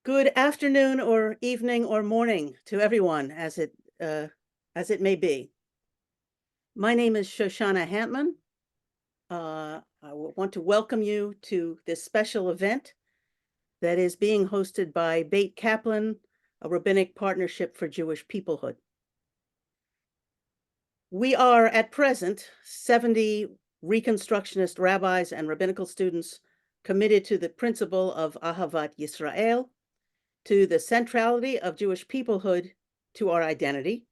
Good afternoon or evening or morning to everyone as it may be. My name is Shoshana Hantman. Want to welcome you to this special event that is being hosted by Beit Kaplan, a rabbinic partnership for Jewish peoplehood. We are at present 70 Reconstructionist rabbis and rabbinical students committed to the principle of Ahavat Yisrael, to the centrality of Jewish peoplehood to our identity,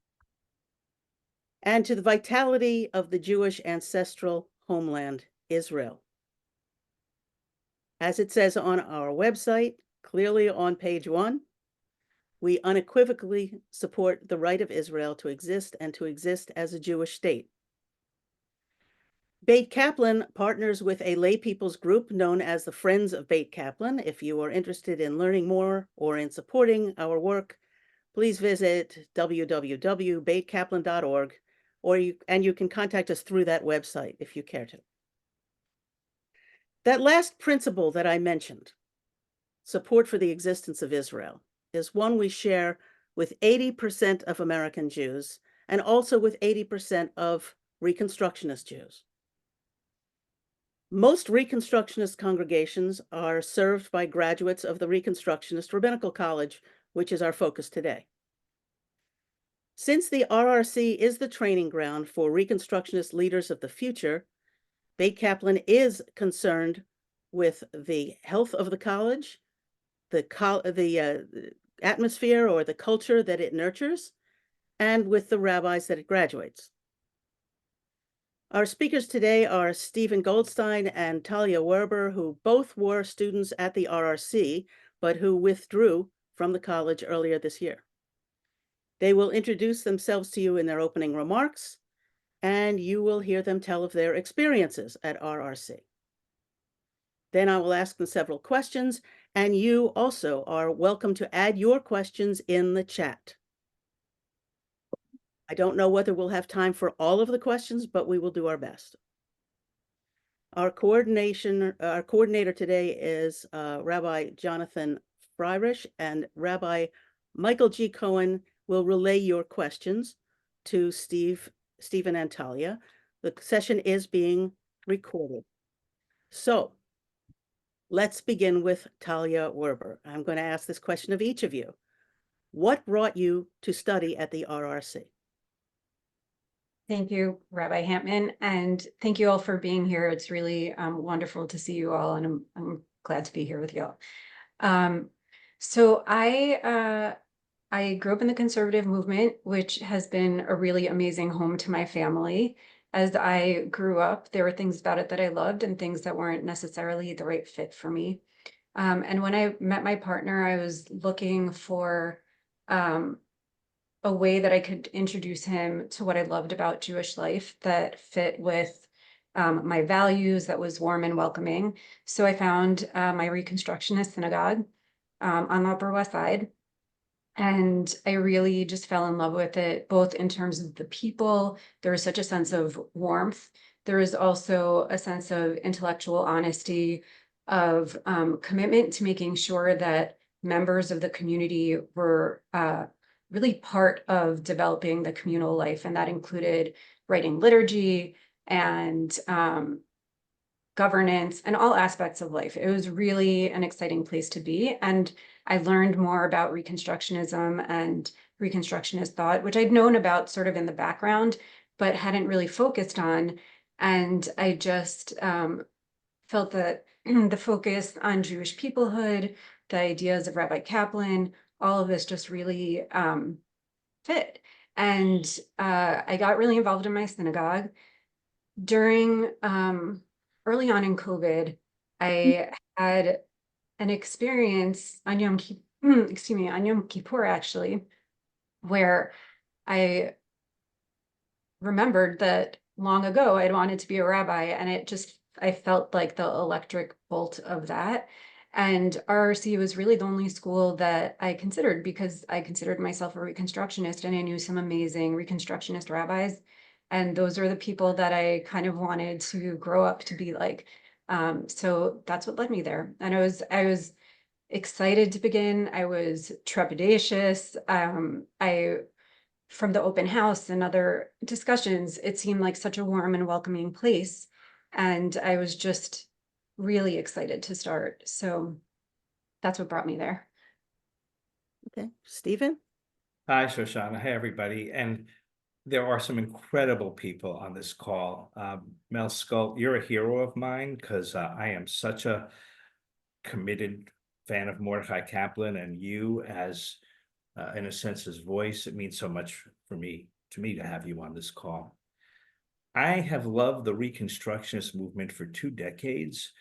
and to the vitality of the Jewish ancestral homeland, Israel. As it says on our website, clearly on page 1, we unequivocally support the right of Israel to exist and to exist as a Jewish state. Beit Kaplan partners with a lay people's group known as the Friends of Beit Kaplan. If you are interested in learning more or in supporting our work, please visit www.beitkaplan.org, and you can contact us through that website if you care to. That last principle that I mentioned, support for the existence of Israel, is one we share with 80% of American Jews and also with 80% of Reconstructionist Jews. Most Reconstructionist congregations are served by graduates of the Reconstructionist Rabbinical College, which is our focus today. Since the RRC is the training ground for Reconstructionist leaders of the future, Beit Kaplan is concerned with the health of the college, the atmosphere or the culture that it nurtures, and with the rabbis that it graduates. Our speakers today are Stephen Goldstein and Talia Werber, who both were students at the RRC, but who withdrew from the college earlier this year. They will introduce themselves to you in their opening remarks, and you will hear them tell of their experiences at RRC. Then I will ask them several questions, and you also are welcome to add your questions in the chat. I don't know whether we'll have time for all of the questions, but we will do our best. Our coordinator today is Rabbi Jonathan Freirish, and Rabbi Michael G. Cohen will relay your questions to Stephen and Talia. The session is being recorded. So let's begin with Talia Werber. I'm going to ask this question of each of you. What brought you to study at the RRC? Thank you, Rabbi Hantman, and thank you all for being here. It's really wonderful to see you all, and I'm glad to be here with you all. So I grew up in the conservative movement, which has been a really amazing home to my family. As I grew up, there were things about it that I loved and things that weren't necessarily the right fit for me. And when I met my partner, I was looking for a way that I could introduce him to what I loved about Jewish life that fit with my values, that was warm and welcoming. So I found my Reconstructionist synagogue on the Upper West Side. And I really just fell in love with it, both in terms of the people. There was such a sense of warmth. There was also a sense of intellectual honesty, of commitment to making sure that members of the community were really part of developing the communal life. And that included writing liturgy and governance and all aspects of life. It was really an exciting place to be. And I learned more about Reconstructionism and Reconstructionist thought, which I'd known about sort of in the background, but hadn't really focused on. And I just felt that the focus on Jewish peoplehood, the ideas of Rabbi Kaplan, all of this just really fit. And I got really involved in my synagogue. During early on in COVID, I had an experience on Yom Kippur, actually, where I remembered that long ago I'd wanted to be a rabbi, and I felt like the electric bolt of that. And RRC was really the only school that I considered, because I considered myself a Reconstructionist and I knew some amazing Reconstructionist rabbis. And those are the people that I kind of wanted to grow up to be like. So that's what led me there. And excited to begin. I was trepidatious. From the open house and other discussions, it seemed like such a warm and welcoming place. And I was just really excited to start. So that's what brought me there. Okay, Stephen? Hi, Shoshana. Hey, everybody. And there are some incredible people on this call. Mel Sculpt, you're a hero of mine because I am such a committed fan of Mordecai Kaplan, and you as, in a sense, his voice. It means so much to me to have you on this call. I have loved the Reconstructionist movement for 2 decades,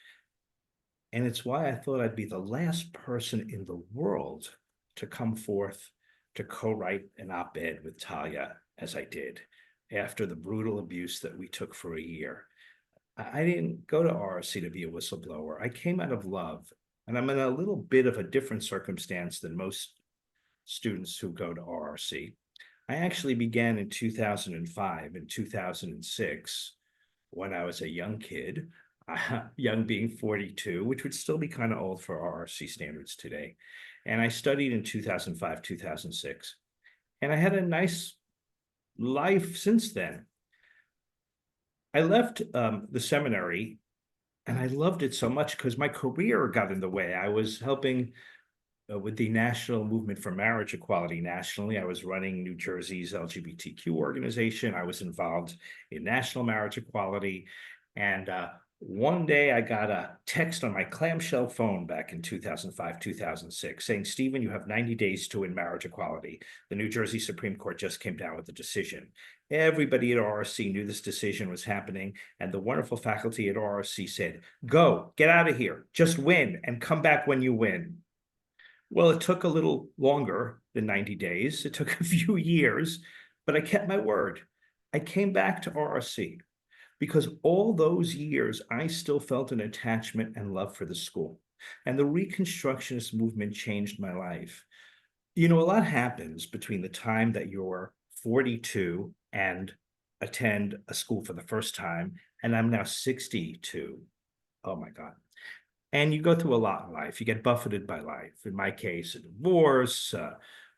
and it's why I thought I'd be the last person in the world to come forth to co-write an op-ed with Talia as I did after the brutal abuse that we took for a year. I didn't go to RRC to be a whistleblower. I came out of love, and I'm in a little bit of a different circumstance than most students who go to RRC. I actually began in 2005 and 2006 when I was a young kid, young being 42, which would still be kind of old for RRC standards today. And I studied in 2005, 2006. And I had a nice life since then. I left the seminary, and I loved it so much because my career got in the way. I was helping with the National Movement for Marriage Equality nationally. I was running New Jersey's LGBTQ organization. I was involved in national marriage equality. And one day I got a text on my clamshell phone back in 2005, 2006, saying, Stephen, you have 90 days to win marriage equality. The New Jersey Supreme Court just came down with a decision. Everybody at RRC knew this decision was happening, and the wonderful faculty at RRC said, go, get out of here, just win, and come back when you win. Well, it took a little longer than 90 days. It took a few years, but I kept my word. I came back to RRC because all those years, I still felt an attachment and love for the school. And the Reconstructionist movement changed my life. You know, a lot happens between the time that you're 42 and attend a school for the first time, and I'm now 62. Oh my God. And you go through a lot in life. You get buffeted by life. In my case, a divorce,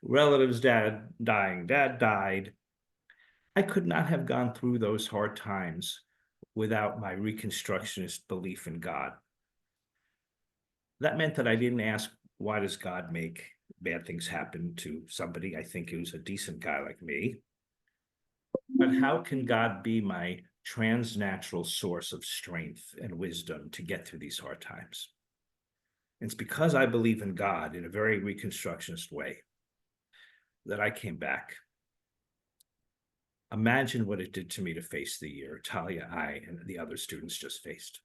relatives, dad died. I could not have gone through those hard times without my Reconstructionist belief in God. That meant that I didn't ask, why does God make bad things happen to somebody I think who's a decent guy like me? But how can God be my transnatural source of strength and wisdom to get through these hard times? It's because I believe in God in a very Reconstructionist way that I came back. Imagine what it did to me to face the year Talia, I, and the other students just faced.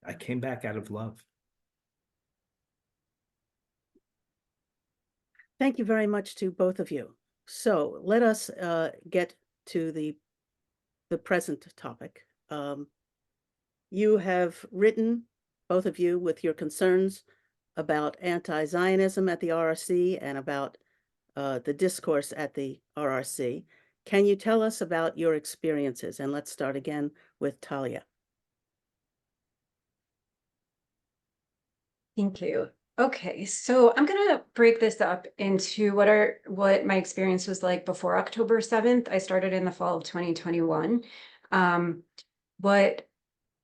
I came back out of love. Thank you very much to both of you. So let us get to the present topic. You have written, both of you, with your concerns about anti-Zionism at the RRC and about the discourse at the RRC. Can you tell us about your experiences? And let's start again with Talia. Thank you. Okay, so I'm gonna break this up into what my experience was like before October 7th. I started in the fall of 2021. What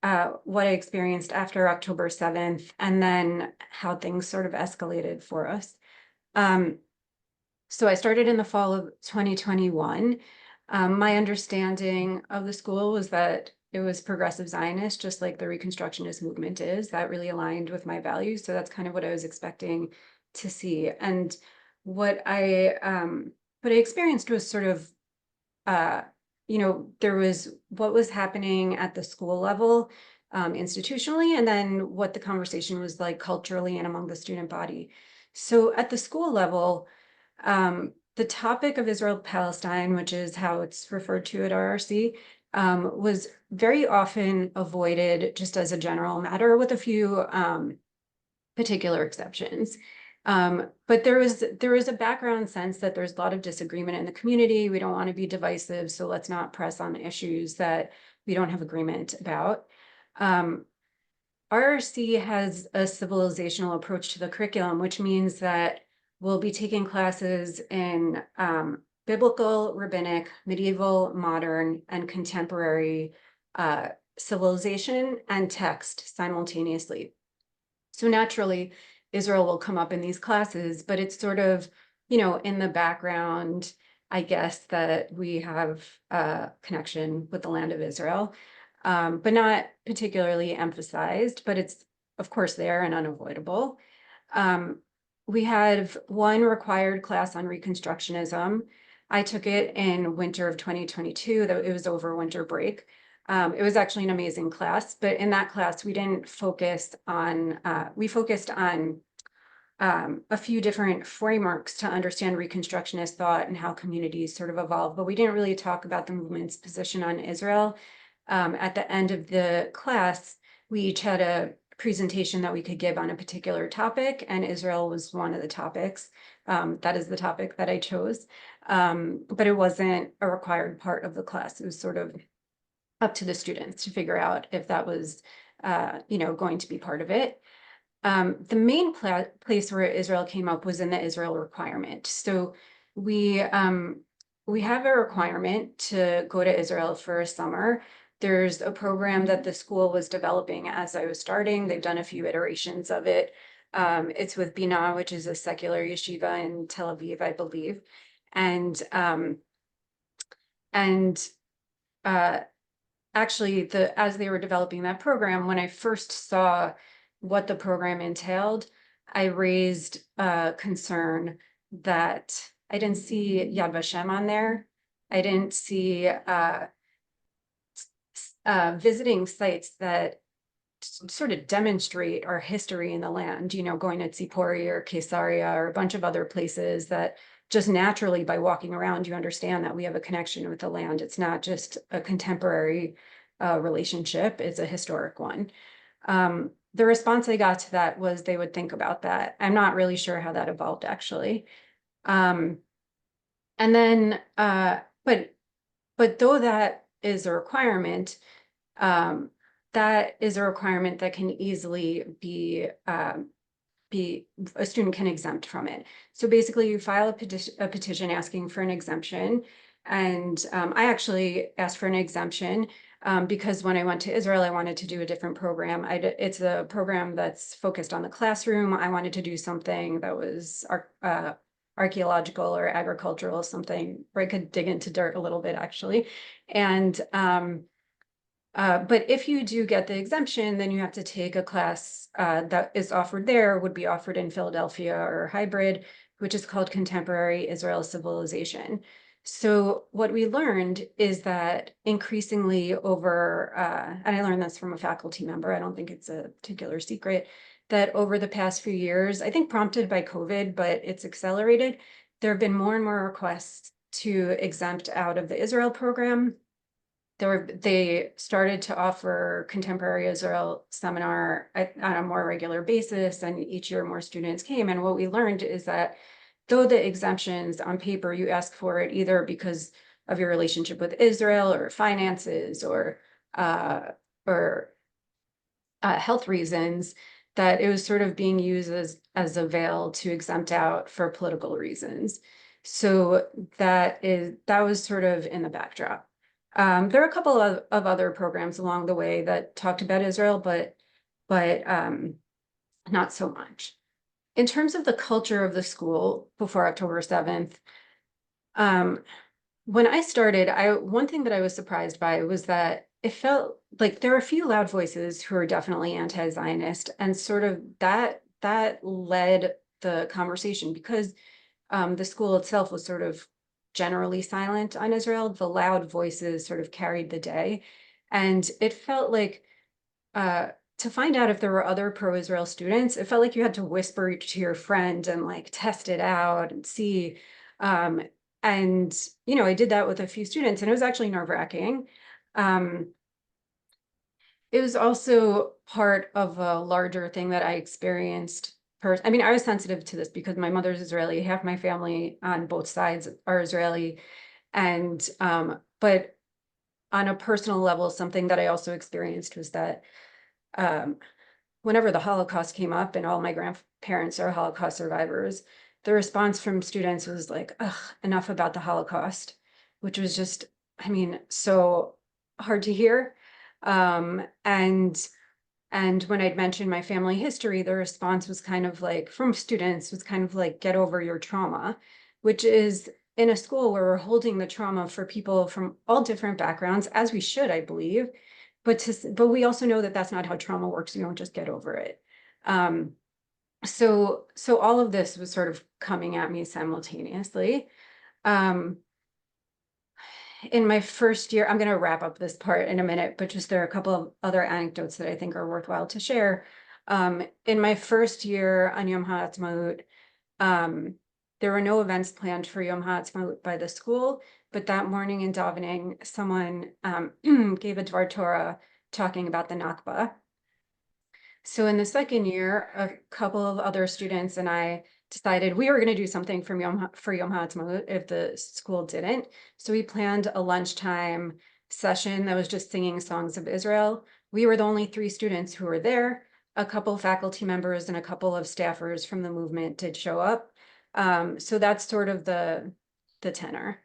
I experienced after October 7th, and then how things sort of escalated for us. So I started in the fall of 2021. My understanding of the school was that it was progressive Zionist, just like the Reconstructionist movement is. That really aligned with my values. So that's kind of what I was expecting to see. And what I experienced was sort of, there was what was happening at the school level, institutionally, and then what the conversation was like culturally and among the student body. So at the school level, the topic of Israel-Palestine, which is how it's referred to at RRC, was very often avoided just as a general matter, with a few particular exceptions. But there was a background sense that there's a lot of disagreement in the community. We don't want to be divisive, so let's not press on issues that we don't have agreement about. RRC has a civilizational approach to the curriculum, which means that we'll be taking classes in biblical, rabbinic, medieval, modern, and contemporary civilization and text simultaneously. So naturally, Israel will come up in these classes, but it's sort of, in the background, I guess, that we have a connection with the land of Israel, but not particularly emphasized, but it's, of course, there and unavoidable. We have one required class on Reconstructionism. I took it in winter of 2022, though it was over winter break. It was actually an amazing class, but in that class, we didn't focus on, we focused on a few different frameworks to understand Reconstructionist thought and how communities sort of evolve, but we didn't really talk about the movement's position on Israel. At the end of the class, we each had a presentation that we could give on a particular topic, and Israel was one of the topics. That is the topic that I chose, but it wasn't a required part of the class. It was sort of up to the students to figure out if that was, going to be part of it. The main place where Israel came up was in the Israel requirement. So we have a requirement to go to Israel for a summer. There's a program that the school was developing as I was starting. They've done a few iterations of it. It's with Bina, which is a secular yeshiva in Tel Aviv, I believe. And actually, as they were developing that program, when I first saw what the program entailed, I raised a concern that I didn't see Yad Vashem on there. I didn't see visiting sites that sort of demonstrate our history in the land, going to Tzipori or Caesarea or a bunch of other places that just naturally by walking around, you understand that we have a connection with the land. It's not just a contemporary relationship, it's a historic one. The response I got to that was they would think about that. I'm not really sure how that evolved actually. And then, but though that is a requirement, that is a requirement that can easily be a student can exempt from it. So basically you file a petition asking for an exemption. And I actually asked for an exemption because when I went to Israel, I wanted to do a different program. It's a program that's focused on the classroom. I wanted to do something that was archaeological or agricultural, something where I could dig into dirt a little bit actually. And but if you do get the exemption, then you have to take a class that is offered there, would be offered in Philadelphia or hybrid, which is called Contemporary Israel Civilization. So what we learned is that increasingly over, and I learned this from a faculty member, I don't think it's a particular secret, that over the past few years, I think prompted by COVID, but it's accelerated, there have been more and more requests to exempt out of the Israel program. They started to offer Contemporary Israel seminar on a more regular basis, and each year more students came. And what we learned is that though the exemptions on paper, you ask for it either because of your relationship with Israel or finances or health reasons, that it was sort of being used as a veil to exempt out for political reasons. So that was sort of in the backdrop. There are a couple of other programs along the way that talked about Israel, but not so much. In terms of the culture of the school before October 7th, when I started, one thing that I was surprised by was that it felt like there were a few loud voices who are definitely anti-Zionist, and sort of that led the conversation because the school itself was sort of generally silent on Israel. The loud voices sort of carried the day, and it felt like to find out if there were other pro-Israel students, it felt like you had to whisper to your friend and like test it out and see. And, I did that with a few students and it was actually nerve-wracking. It was also part of a larger thing that I experienced. I mean, I was sensitive to this because my mother's Israeli, half my family on both sides are Israeli. And, but on a personal level, something that I also experienced was that whenever the Holocaust came up, and all my grandparents are Holocaust survivors, the response from students was like, ugh, enough about the Holocaust, which was just, I mean, so hard to hear. And when I'd mentioned my family history, the response was kind of like, from students, was kind of like, get over your trauma, which is in a school where we're holding the trauma for people from all different backgrounds, as we should, I believe. But we also know that that's not how trauma works. You don't just get over it. So all of this was sort of coming at me simultaneously. In my first year, I'm going to wrap up this part in a minute, but just there are a couple of other anecdotes that I think are worthwhile to share. In my first year on Yom HaAtzmaut, there were no events planned for Yom HaAtzmaut by the school, but that morning in davening, someone gave a Dvar Torah talking about the Nakba. So in the second year, a couple of other students and I decided we were going to do something for Yom HaAtzmaut if the school didn't. So we planned a lunchtime session that was just singing songs of Israel. We were the only 3 students who were there. A couple faculty members and a couple of staffers from the movement did show up. So that's sort of the tenor.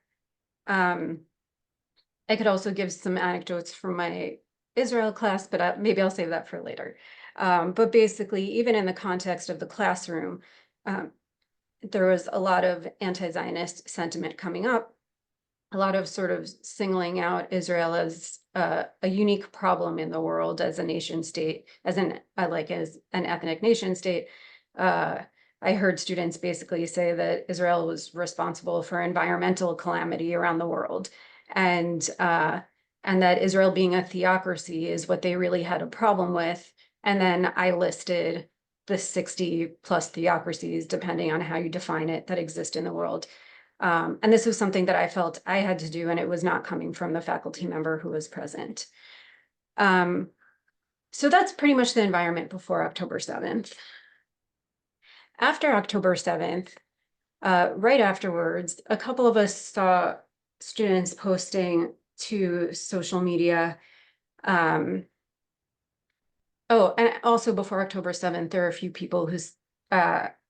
I could also give some anecdotes from my Israel class, but maybe I'll save that for later. But basically, even in the context of the classroom, there was a lot of anti-Zionist sentiment coming up, a lot of sort of singling out Israel as a unique problem in the world as a nation state, as an ethnic nation state. I heard students basically say that Israel was responsible for environmental calamity around the world, and that Israel being a theocracy is what they really had a problem with. And then I listed the 60 plus theocracies, depending on how you define it, that exist in the world. And this was something that I felt I had to do, and it was not coming from the faculty member who was present. So that's pretty much the environment before October 7th. After October 7th, right afterwards, a couple of us saw students posting to social media. Oh, and also before October 7th, there are a few people who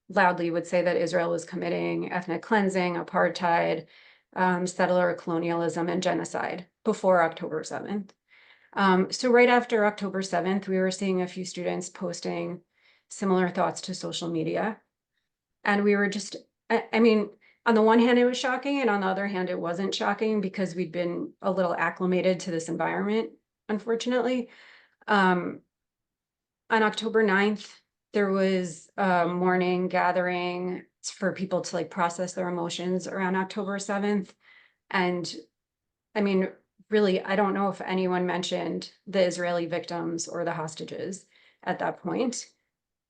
loudly would say that Israel was committing ethnic cleansing, apartheid, settler colonialism, and genocide before October 7th. So right after October 7th, we were seeing a few students posting similar thoughts to social media. And we were just, I mean, on the one hand, it was shocking, and on the other hand, it wasn't shocking because we'd been a little acclimated to this environment, unfortunately. On October 9th, there was a morning gathering for people to like process their emotions around October 7th. And I mean, really, I don't know if anyone mentioned the Israeli victims or the hostages at that point.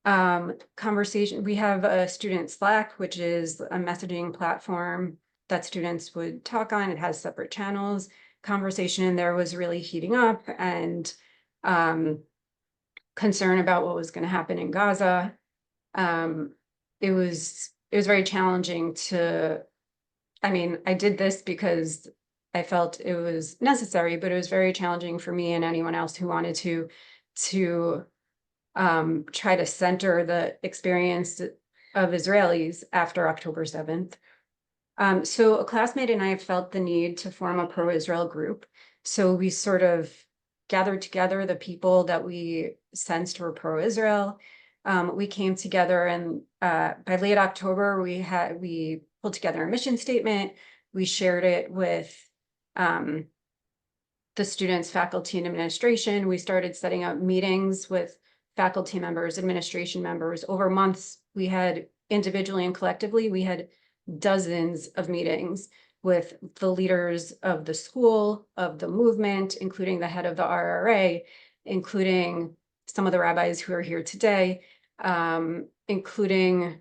Conversation, we have a student Slack, which is a messaging platform that students would talk on. It has separate channels. Conversation in there was really heating up, and concern about what was going to happen in Gaza. It was very challenging to, I mean, I did this because I felt it was necessary, but it was very challenging for me and anyone else who wanted to try to center the experience of Israelis after October 7th. So a classmate and I felt the need to form a pro-Israel group. So we sort of gathered together the people that we sensed were pro-Israel. We came together, and by late October, we pulled together a mission statement. We shared it with the students, faculty, and administration. We started setting up meetings with faculty members, administration members. Over months, we had individually and collectively, we had dozens of meetings with the leaders of the school, of the movement, including the head of the RRA, including some of the rabbis who are here today, including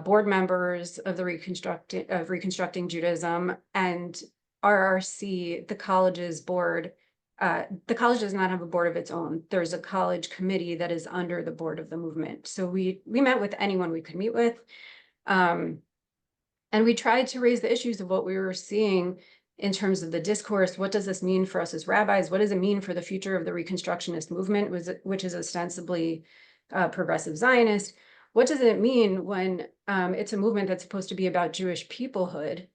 board members of the Reconstructing Judaism, and RRC, the college's board. The college does not have a board of its own. There's a college committee that is under the board of the movement. So we met with anyone we could meet with. And we tried to raise the issues of what we were seeing in terms of the discourse. What does this mean for us as rabbis? What does it mean for the future of the Reconstructionist movement, which is ostensibly progressive Zionist? What does it mean when it's a movement that's supposed to be about Jewish peoplehood,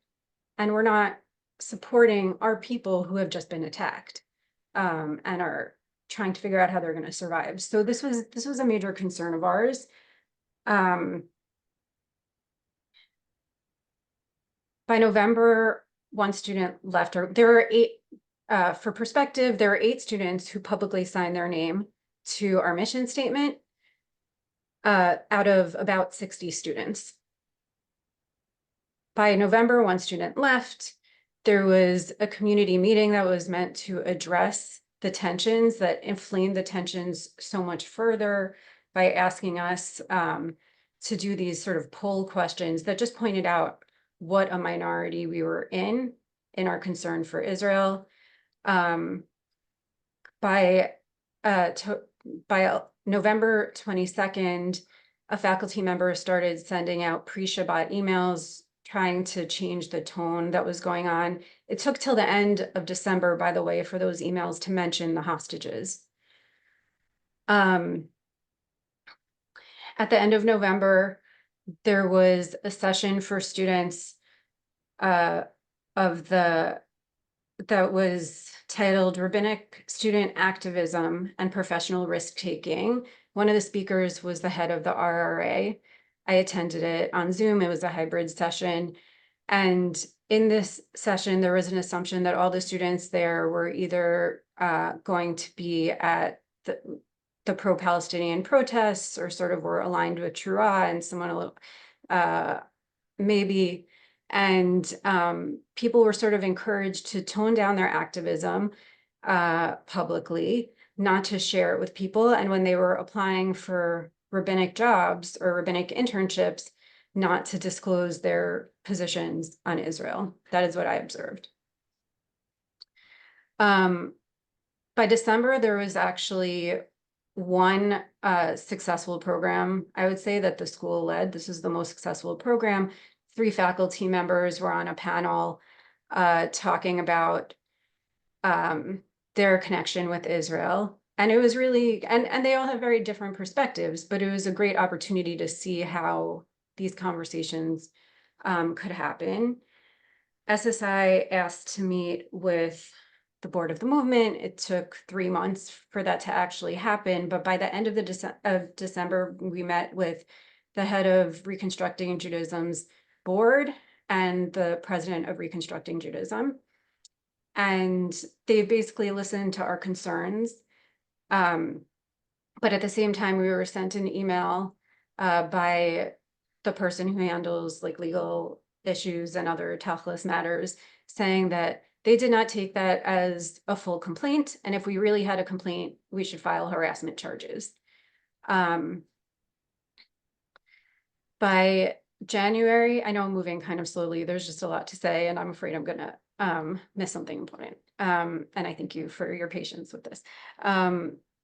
and we're not supporting our people who have just been attacked and are trying to figure out how they're going to survive? So this was a major concern of ours. By November, one student left. Or there were 8, for perspective, there were 8 students who publicly signed their name to our mission statement out of about 60 students. By November, one student left. There was a community meeting that was meant to address the tensions that inflamed the tensions so much further by asking us to do these sort of poll questions that just pointed out what a minority we were in our concern for Israel. By November 22nd, a faculty member started sending out pre-Shabbat emails trying to change the tone that was going on. It took till the end of December, by the way, for those emails to mention the hostages. At the end of November, there was a session for students that was titled Rabbinic Student Activism and Professional Risk-Taking. One of the speakers was the head of the RRA. I attended it on Zoom. It was a hybrid session. And in this session, there was an assumption that all the students there were either going to be at the pro-Palestinian protests, or sort of were aligned with Truah and someone maybe. And people were sort of encouraged to tone down their activism publicly, not to share it with people. And when they were applying for rabbinic jobs or rabbinic internships, not to disclose their positions on Israel. That is what I observed. By December, there was actually one successful program, I would say, that the school led. This is the most successful program. 3 faculty members were on a panel talking about their connection with Israel. And it was really, and they all have very different perspectives, but it was a great opportunity to see how these conversations could happen. SSI asked to meet with the board of the movement. It took 3 months for that to actually happen. But by the end of December, we met with the head of Reconstructing Judaism's board and the president of Reconstructing Judaism. And they basically listened to our concerns. But at the same time, we were sent an email by the person who handles like legal issues and other tachlis matters, saying that they did not take that as a full complaint. And if we really had a complaint, we should file harassment charges. By January, I know I'm moving kind of slowly. There's just a lot to say, and I'm afraid I'm going to miss something important. And I thank you for your patience with this.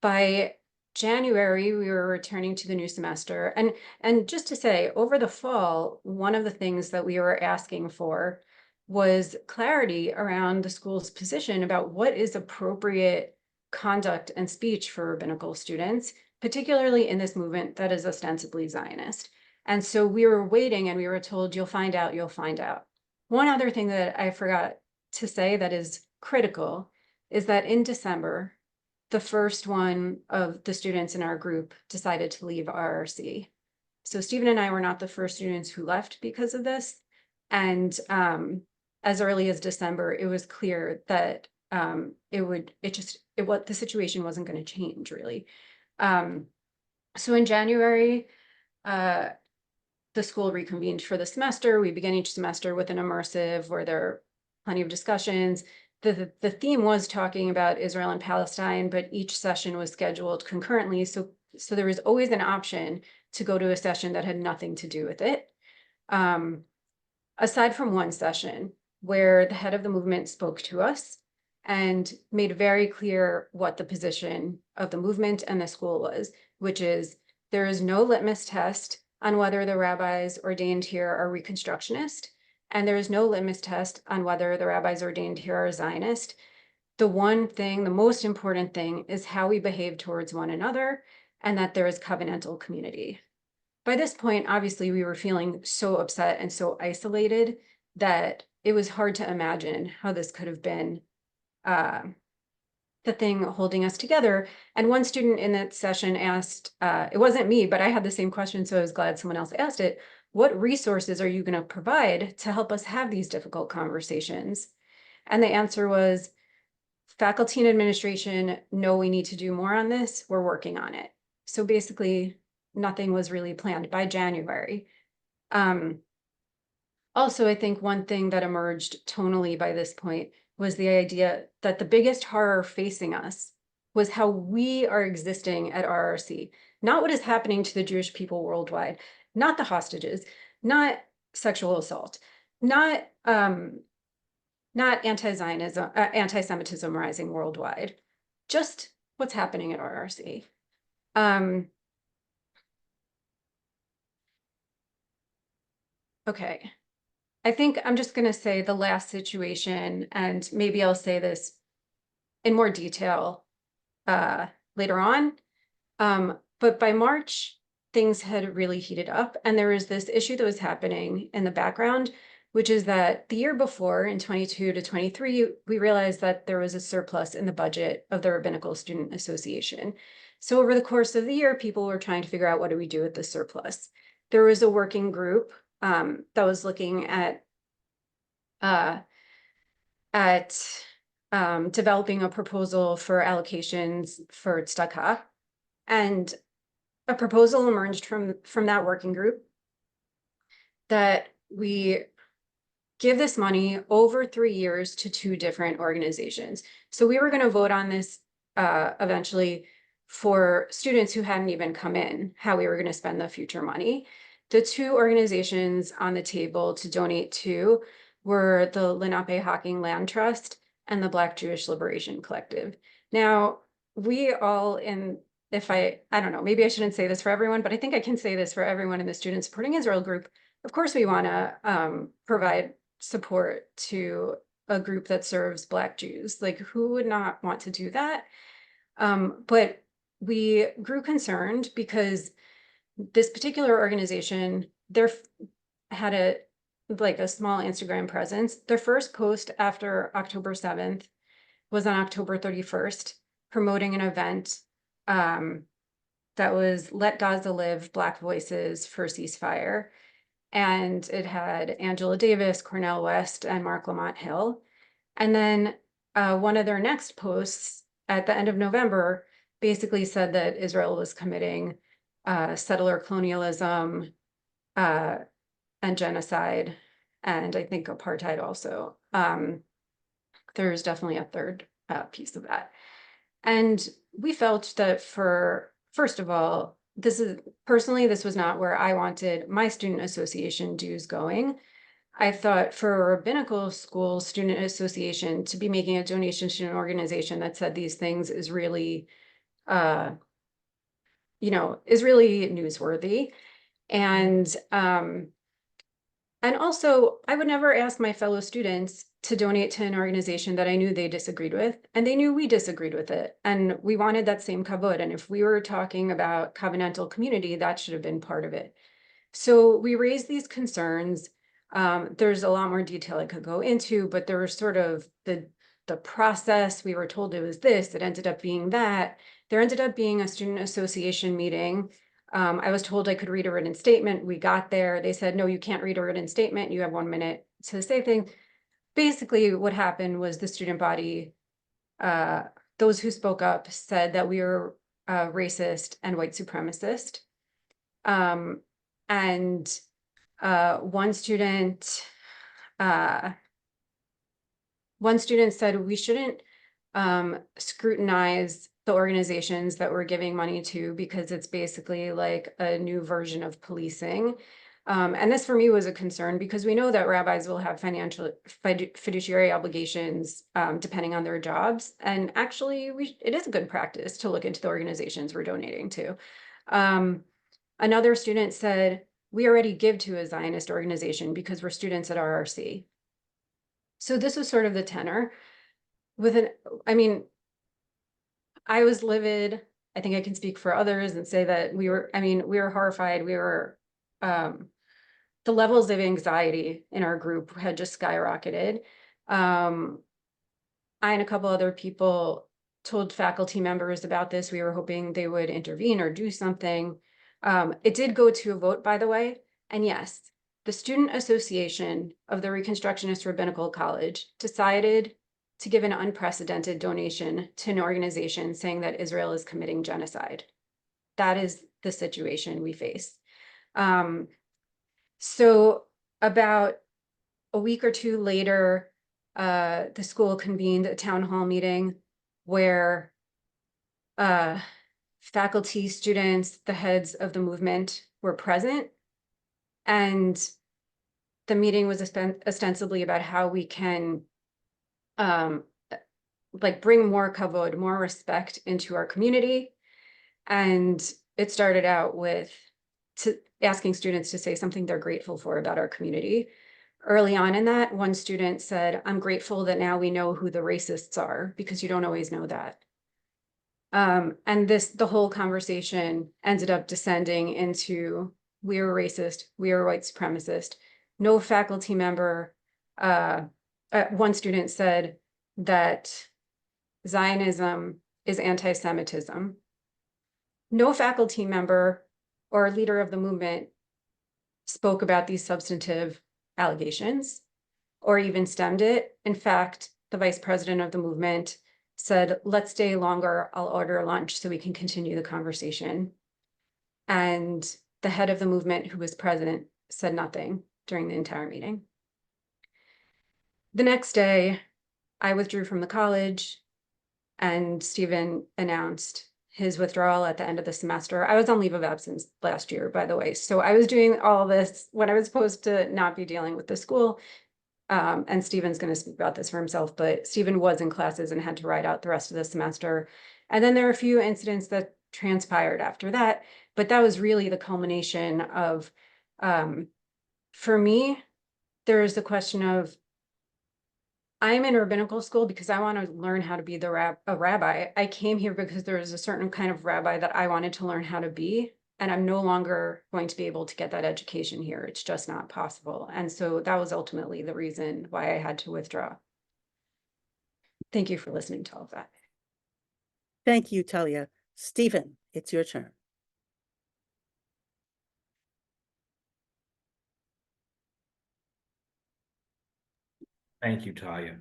By January, we were returning to the new semester. And just to say, over the fall, one of the things that we were asking for was clarity around the school's position about what is appropriate conduct and speech for rabbinical students, particularly in this movement that is ostensibly Zionist. And so we were waiting, and we were told, you'll find out, you'll find out. One other thing that I forgot to say that is critical is that in December, the first one of the students in our group decided to leave RRC. So Stephen and I were not the first students who left because of this. And as early as December, it was clear that the situation wasn't going to change really. So in January, the school reconvened for the semester. We begin each semester with an immersive where there are plenty of discussions. The theme was talking about Israel and Palestine, but each session was scheduled concurrently. So there was always an option to go to a session that had nothing to do with it. Aside from one session where the head of the movement spoke to us and made very clear what the position of the movement and the school was, which is there is no litmus test on whether the rabbis ordained here are Reconstructionist, and there is no litmus test on whether the rabbis ordained here are Zionist. The one thing, the most important thing, is how we behave towards one another, and that there is covenantal community. By this point, obviously, we were feeling so upset and so isolated that it was hard to imagine how this could have been the thing holding us together. And one student in that session asked, it wasn't me, but I had the same question, so I was glad someone else asked it. What resources are you going to provide to help us have these difficult conversations? And the answer was, faculty and administration know we need to do more on this. We're working on it. So basically, nothing was really planned by January. Also, I think one thing that emerged tonally by this point was the idea that the biggest horror facing us was how we are existing at RRC, not what is happening to the Jewish people worldwide, not the hostages, not sexual assault, not anti-Zionism, anti-Semitism rising worldwide, just what's happening at RRC. Okay, I think I'm just going to say the last situation, and maybe I'll say this in more detail later on. But by March, things had really heated up, and there was this issue that was happening in the background, which is that the year before, in 22 to 23, we realized that there was a surplus in the budget of the Rabbinical Student Association. So over the course of the year, people were trying to figure out, what do we do with the surplus? There was a working group that was looking at developing a proposal for allocations for tzedakah, and a proposal emerged from that working group that we give this money over 3 years to 2 different organizations. So we were going to vote on this eventually for students who hadn't even come in, how we were going to spend the future money. The 2 organizations on the table to donate to were the Lenape Hocking Land Trust and the Black Jewish Liberation Collective. Now, we all I don't know, maybe I shouldn't say this for everyone, but I think I can say this for everyone in the Student Supporting Israel group. Of course, we want to provide support to a group that serves Black Jews. Like, who would not want to do that? But we grew concerned because this particular organization, had a small Instagram presence. Their first post after October 7th was on October 31st, promoting an event that was Let Gaza Live, Black Voices for Ceasefire. And it had Angela Davis, Cornel West, and Mark Lamont Hill. And then one of their next posts at the end of November basically said that Israel was committing settler colonialism and genocide, and I think apartheid also. There's definitely a third piece of that. And we felt that first of all, this was not where I wanted my student association dues going. I thought for a rabbinical school student association to be making a donation to an organization that said these things is really, is really newsworthy. And also, I would never ask my fellow students to donate to an organization that I knew they disagreed with, and they knew we disagreed with it. And we wanted that same kavod. And if we were talking about covenantal community, that should have been part of it. So we raised these concerns. There's a lot more detail I could go into, but there was sort of the process. We were told it was this, it ended up being that. There ended up being a student association meeting. I was told I could read a written statement. We got there. They said, no, you can't read a written statement. You have 1 minute to say things. Basically, what happened was the student body, those who spoke up said that we were racist and white supremacist. One student said we shouldn't scrutinize the organizations that we're giving money to because it's basically like a new version of policing. And this for me was a concern because we know that rabbis will have financial fiduciary obligations depending on their jobs. And actually, it is a good practice to look into the organizations we're donating to. Another student said, we already give to a Zionist organization because we're students at RRC. So this was sort of the tenor. I mean, I was livid. I think I can speak for others and say that we were horrified. The levels of anxiety in our group had just skyrocketed. I and a couple other people told faculty members about this. We were hoping they would intervene or do something. It did go to a vote, by the way. And yes, the Student Association of the Reconstructionist Rabbinical College decided to give an unprecedented donation to an organization saying that Israel is committing genocide. That is the situation we face. So about a week or two later, the school convened a town hall meeting where faculty, students, the heads of the movement were present. And the meeting was ostensibly about how we can bring more kavod, more respect into our community. And it started out with asking students to say something they're grateful for about our community. Early on in that, one student said, "I'm grateful that now we know who the racists are, because you don't always know that." And the whole conversation ended up descending into, we are racist, we are white supremacist. No faculty member, one student said that Zionism is anti-Semitism. No faculty member or leader of the movement spoke about these substantive allegations or even stemmed it. In fact, the vice president of the movement said, "Let's stay longer, I'll order lunch so we can continue the conversation." And the head of the movement, who was present, said nothing during the entire meeting. The next day, I withdrew from the college and Stephen announced his withdrawal at the end of the semester. I was on leave of absence last year, by the way. So I was doing all this when I was supposed to not be dealing with the school. And Stephen's going to speak about this for himself, but Stephen was in classes and had to ride out the rest of the semester. And then there are a few incidents that transpired after that, but that was really the culmination of, for me, there's the question of, I'm in rabbinical school because I want to learn how to be a rabbi. I came here because there was a certain kind of rabbi that I wanted to learn how to be, and I'm no longer going to be able to get that education here. It's just not possible. And so that was ultimately the reason why I had to withdraw. Thank you for listening to all of that. Thank you, Talia. Stephen, it's your turn. Thank you, Talia.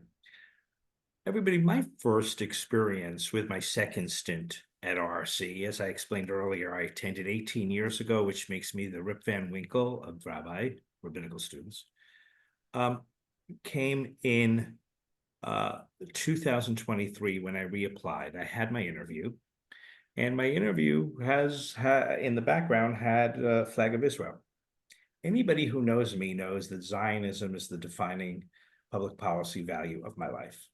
Everybody, my first experience with my second stint at RRC, as I explained earlier, I attended 18 years ago, which makes me the Rip Van Winkle of rabbinical students, came in 2023 when I reapplied. I had my interview, and my interview in the background had a flag of Israel. Anybody who knows me knows that Zionism is the defining public policy value of my life.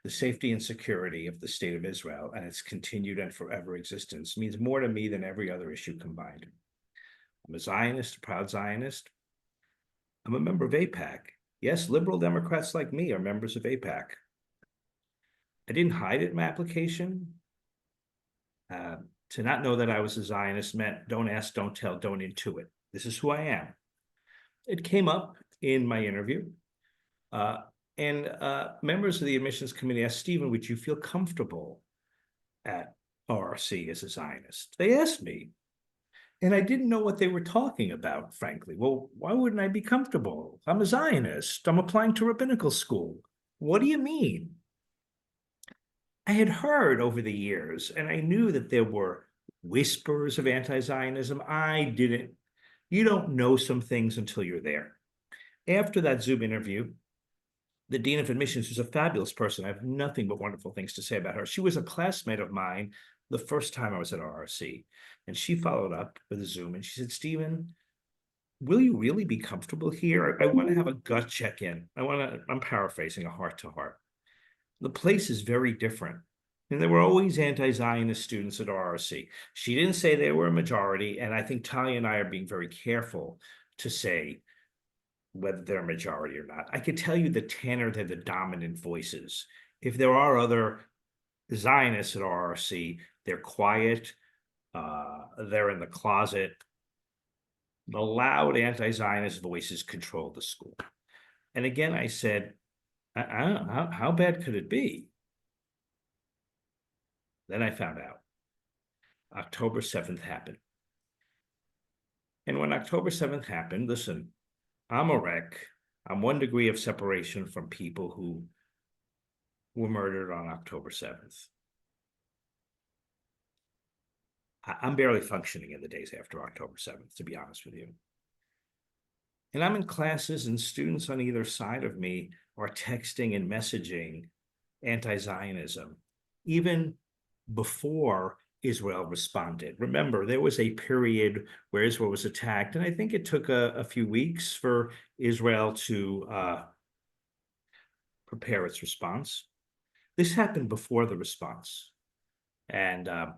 The safety and security of the state of Israel and its continued and forever existence means more to me than every other issue combined. I'm a Zionist, a proud Zionist. I'm a member of AIPAC. Yes, liberal Democrats like me are members of AIPAC. I didn't hide it in my application. To not know that I was a Zionist meant don't ask, don't tell, don't intuit. This is who I am. It came up in my interview. And members of the admissions committee asked, "Stephen, would you feel comfortable at RRC as a Zionist?" They asked me, and I didn't know what they were talking about, frankly. Well, why wouldn't I be comfortable? I'm a Zionist. I'm applying to rabbinical school. What do you mean? I had heard over the years, and I knew that there were whispers of anti-Zionism. I didn't. You don't know some things until you're there. After that Zoom interview, the dean of admissions, who's a fabulous person, I have nothing but wonderful things to say about her. She was a classmate of mine the first time I was at RRC, and she followed up with a Zoom, and she said, "Stephen, will you really be comfortable here? I want to have a gut check-in. I'm paraphrasing, a heart-to-heart. The place is very different. And there were always anti-Zionist students at RRC. She didn't say they were a majority, and I think Talia and I are being very careful to say whether they're a majority or not. I could tell you the tenor, they're the dominant voices. If there are other Zionists at RRC, they're quiet, they're in the closet. The loud anti-Zionist voices control the school. And again, I said, I don't know, how bad could it be? Then I found out. October 7th happened. And when October 7th happened, listen, I'm a wreck. I'm 1 degree of separation from people who were murdered on October 7th. I'm barely functioning in the days after October 7th, to be honest with you. And I'm in classes, and students on either side of me are texting and messaging anti-Zionism, even before Israel responded. Remember, there was a period where Israel was attacked, and I think it took a few weeks for Israel to prepare its response. This happened before the response. And at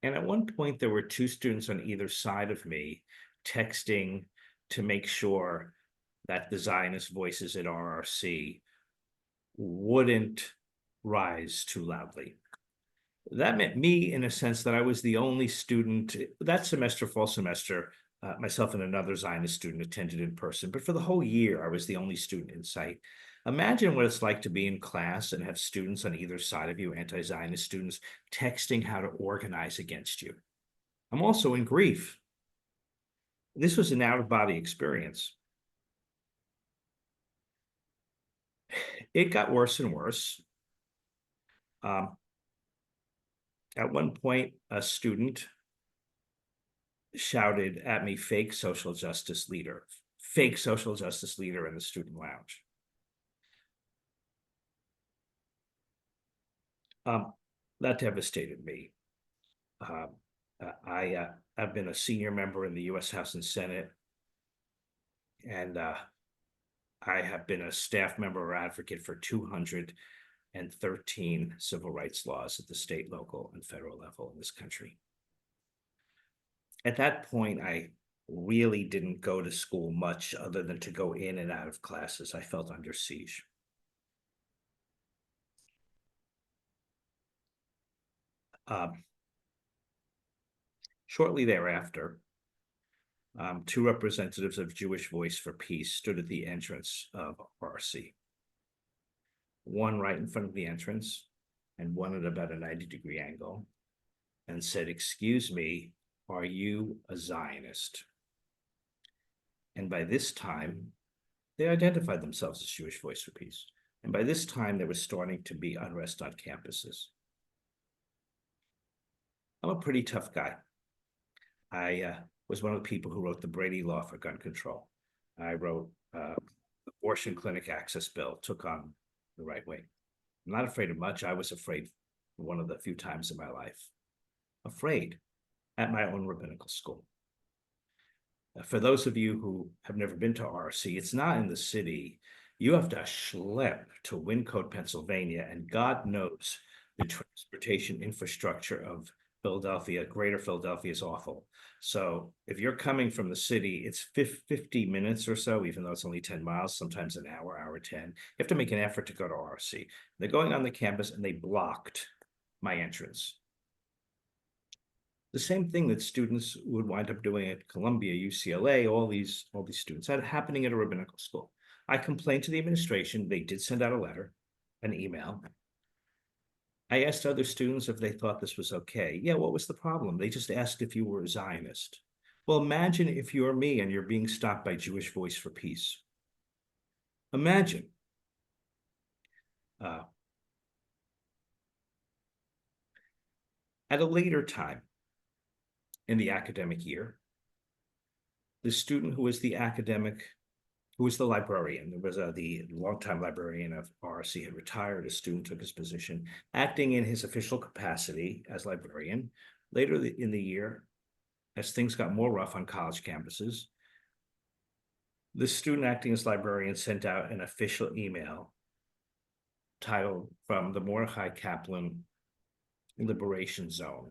one point, there were 2 students on either side of me texting to make sure that the Zionist voices at RRC wouldn't rise too loudly. That meant me, in a sense, that I was the only student that semester, fall semester. Myself and another Zionist student attended in person, but for the whole year, I was the only student in sight. Imagine what it's like to be in class and have students on either side of you, anti-Zionist students, texting how to organize against you. I'm also in grief. This was an out-of-body experience. It got worse and worse. At one point, a student shouted at me, fake social justice leader in the student lounge. That devastated me. I've been a senior member in the U.S. House and Senate, and I have been a staff member or advocate for 213 civil rights laws at the state, local, and federal level in this country. At that point, I really didn't go to school much other than to go in and out of classes. I felt under siege. Shortly thereafter, 2 representatives of Jewish Voice for Peace stood at the entrance of RRC. One right in front of the entrance and one at about a 90-degree angle, and said, "Excuse me, are you a Zionist?" And by this time, they identified themselves as Jewish Voice for Peace. And by this time, there was starting to be unrest on campuses. I'm a pretty tough guy. I was one of the people who wrote the Brady Law for gun control. I wrote the abortion clinic access bill, took on the right wing. I'm not afraid of much. I was afraid one of the few times in my life. Afraid at my own rabbinical school. For those of you who have never been to RRC, it's not in the city. You have to schlep to Wyncote, Pennsylvania, and God knows the transportation infrastructure of Philadelphia, greater Philadelphia, is awful. So if you're coming from the city, it's 50 minutes or so, even though it's only 10 miles, sometimes an hour, hour 10. You have to make an effort to go to RRC. They're going on the campus and they blocked my entrance. The same thing that students would wind up doing at Columbia, UCLA, all these students, that happening at a rabbinical school. I complained to the administration. They did send out a letter, an email. I asked other students if they thought this was okay. Yeah, what was the problem? They just asked if you were a Zionist. Well, imagine if you're me and you're being stopped by Jewish Voice for Peace. Imagine. At a later time in the academic year, the student who was the librarian, there was the longtime librarian of RRC had retired, a student took his position, acting in his official capacity as librarian. Later in the year, as things got more rough on college campuses, the student acting as librarian sent out an official email title from the Mordechai Kaplan Liberation Zone.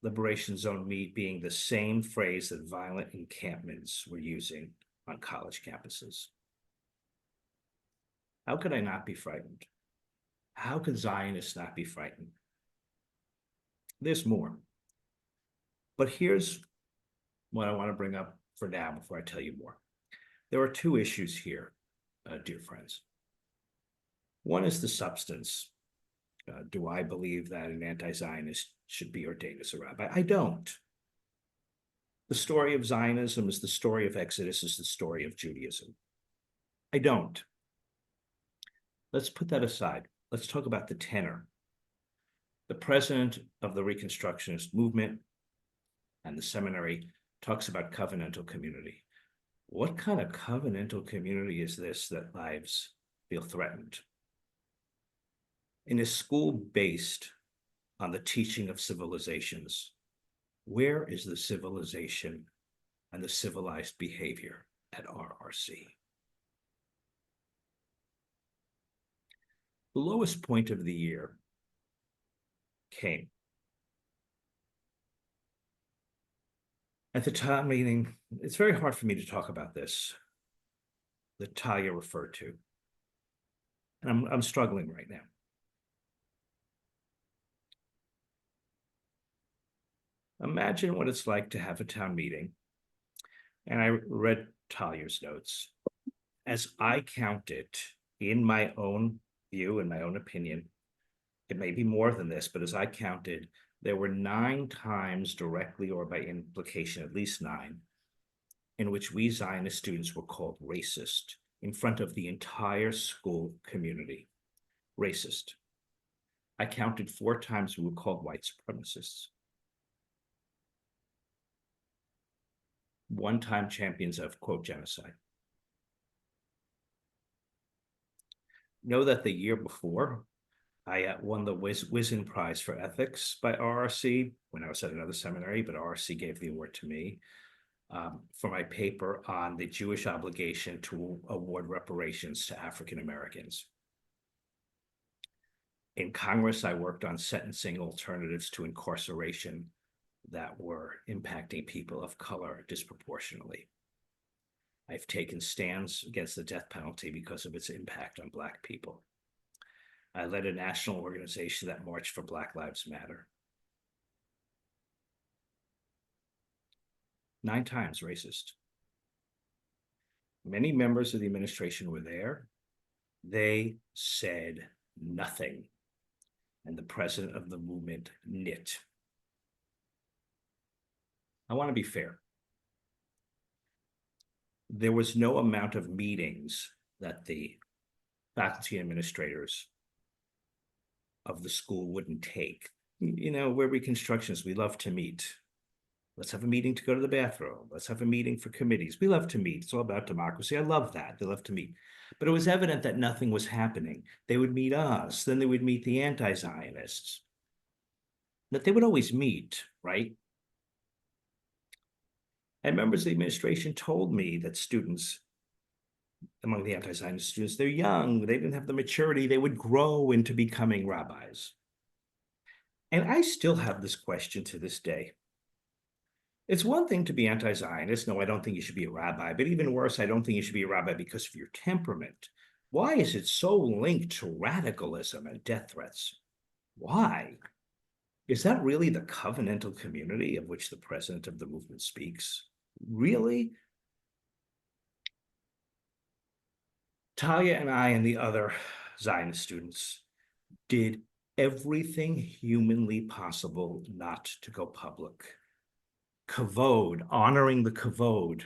Liberation Zone being the same phrase that violent encampments were using on college campuses. How could I not be frightened? How could Zionists not be frightened? There's more. But here's what I want to bring up for now before I tell you more. There are two issues here, dear friends. One is the substance. Do I believe that an anti-Zionist should be ordained as a rabbi? I don't. The story of Zionism is the story of Exodus, is the story of Judaism. I don't. Let's put that aside. Let's talk about the tenor. The president of the Reconstructionist movement and the seminary talks about covenantal community. What kind of covenantal community is this that lives feel threatened? In a school based on the teaching of civilizations, where is the civilization and the civilized behavior at RRC? The lowest point of the year came at the time meeting. It's very hard for me to talk about this, that Talia referred to. And I'm struggling right now. Imagine what it's like to have a town meeting. And I read Talia's notes. As I counted, in my own view, in my own opinion, it may be more than this, but as I counted, there were 9 times directly or by implication, at least 9, in which we Zionist students were called racist in front of the entire school community. Racist. I counted 4 times we were called white supremacists. 1 time champions of, quote, genocide. Know that the year before, I won the Wizen Prize for Ethics by RRC when I was at another seminary, but RRC gave the award to me for my paper on the Jewish obligation to award reparations to African Americans. In Congress, I worked on sentencing alternatives to incarceration that were impacting people of color disproportionately. I've taken stands against the death penalty because of its impact on Black people. I led a national organization that marched for Black Lives Matter. 9 times racist. Many members of the administration were there. They said nothing. And the president of the movement knit. I want to be fair. There was no amount of meetings that the faculty administrators of the school wouldn't take. You know, we're Reconstructionists, we love to meet. Let's have a meeting to go to the bathroom. Let's have a meeting for committees. We love to meet. It's all about democracy. I love that. They love to meet. But it was evident that nothing was happening. They would meet us, then they would meet the anti-Zionists. That they would always meet, right? And members of the administration told me that students, among the anti-Zionist students, they're young, they didn't have the maturity, they would grow into becoming rabbis. And I still have this question to this day. It's one thing to be anti-Zionist. No, I don't think you should be a rabbi. But even worse, I don't think you should be a rabbi because of your temperament. Why is it so linked to radicalism and death threats? Why? Is that really the covenantal community of which the president of the movement speaks? Really? Talia and I and the other Zionist students did everything humanly possible not to go public. Kavod, honoring the kavod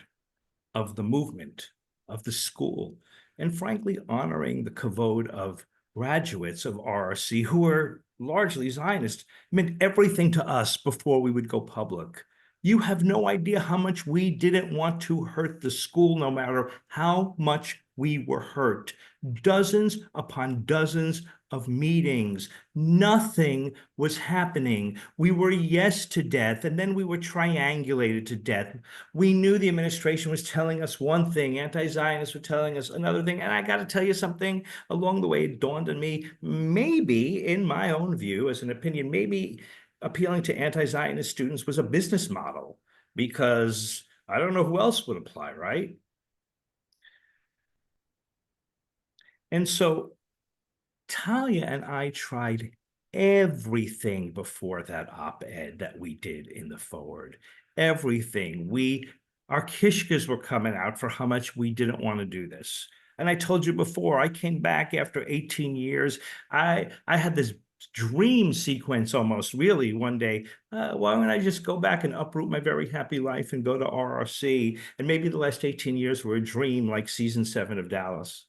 of the movement, of the school, and frankly, honoring the kavod of graduates of RRC who were largely Zionist, meant everything to us before we would go public. You have no idea how much we didn't want to hurt the school, no matter how much we were hurt. Dozens upon dozens of meetings. Nothing was happening. We were yes to death, and then we were triangulated to death. We knew the administration was telling us one thing, anti-Zionists were telling us another thing, and I got to tell you something, along the way it dawned on me, maybe, in my own view, as an opinion, maybe appealing to anti-Zionist students was a business model, because I don't know who else would apply, right? And so Talia and I tried everything before that op-ed that we did in the Forward. Everything. Our kishkas were coming out for how much we didn't want to do this. And I told you before, I came back after 18 years. I had this dream sequence almost, really, one day. Why don't I just go back and uproot my very happy life and go to RRC? And maybe the last 18 years were a dream, like season 7 of Dallas.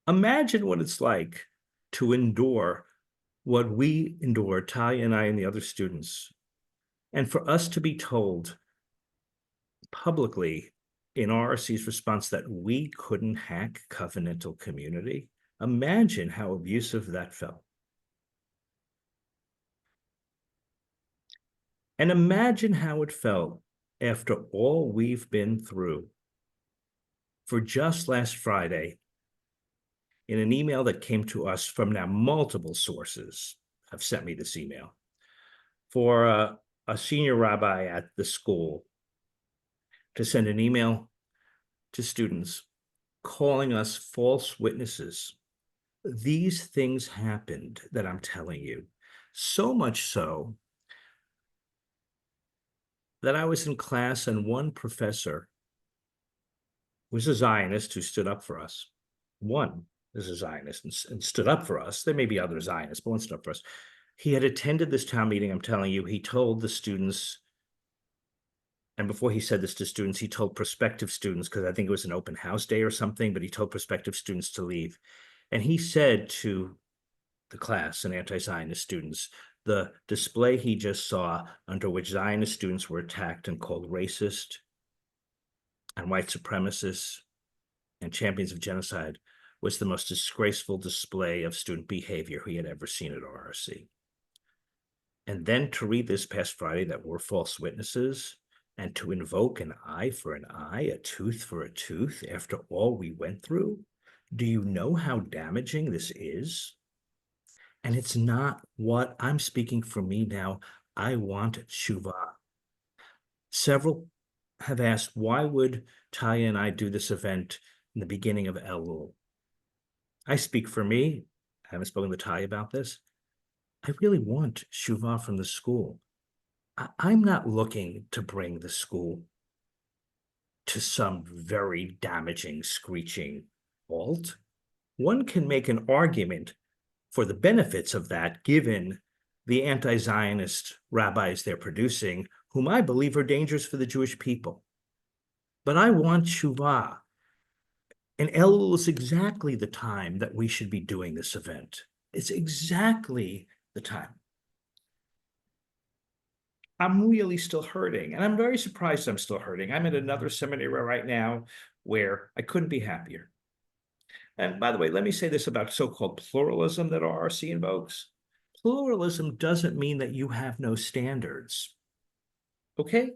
Imagine what it's like to endure what we endured, Talia and I and the other students, and for us to be told publicly in RRC's response that we couldn't hack covenantal community. Imagine how abusive that felt. And imagine how it felt after all we've been through. For just last Friday, in an email that came to us from now multiple sources have sent me this email, for a senior rabbi at the school to send an email to students calling us false witnesses. These things happened that I'm telling you, so much so that I was in class and one professor was a Zionist who stood up for us. One is a Zionist and stood up for us. There may be other Zionists, but one stood up for us. He had attended this town meeting, I'm telling you. He told the students, and before he said this to students, he told prospective students, because I think it was an open house day or something, but he told prospective students to leave. And he said to the class and anti-Zionist students, the display he just saw, under which Zionist students were attacked and called racist and white supremacists and champions of genocide, was the most disgraceful display of student behavior he had ever seen at RRC. And then to read this past Friday that we're false witnesses, and to invoke an eye for an eye, a tooth for a tooth, after all we went through, do you know how damaging this is? And it's not what I'm speaking for me now. I want tshuva. Several have asked, why would Talia and I do this event in the beginning of Elul? I speak for me. I haven't spoken to Talia about this. I really want tshuva from the school. I'm not looking to bring the school to some very damaging, screeching halt. One can make an argument for the benefits of that, given the anti-Zionist rabbis they're producing, whom I believe are dangerous for the Jewish people. But I want tshuva. And Elul is exactly the time that we should be doing this event. It's exactly the time. I'm really still hurting, and I'm very surprised I'm still hurting. I'm at another seminary right now where I couldn't be happier. And by the way, let me say this about so-called pluralism that RRC invokes. Pluralism doesn't mean that you have no standards, okay?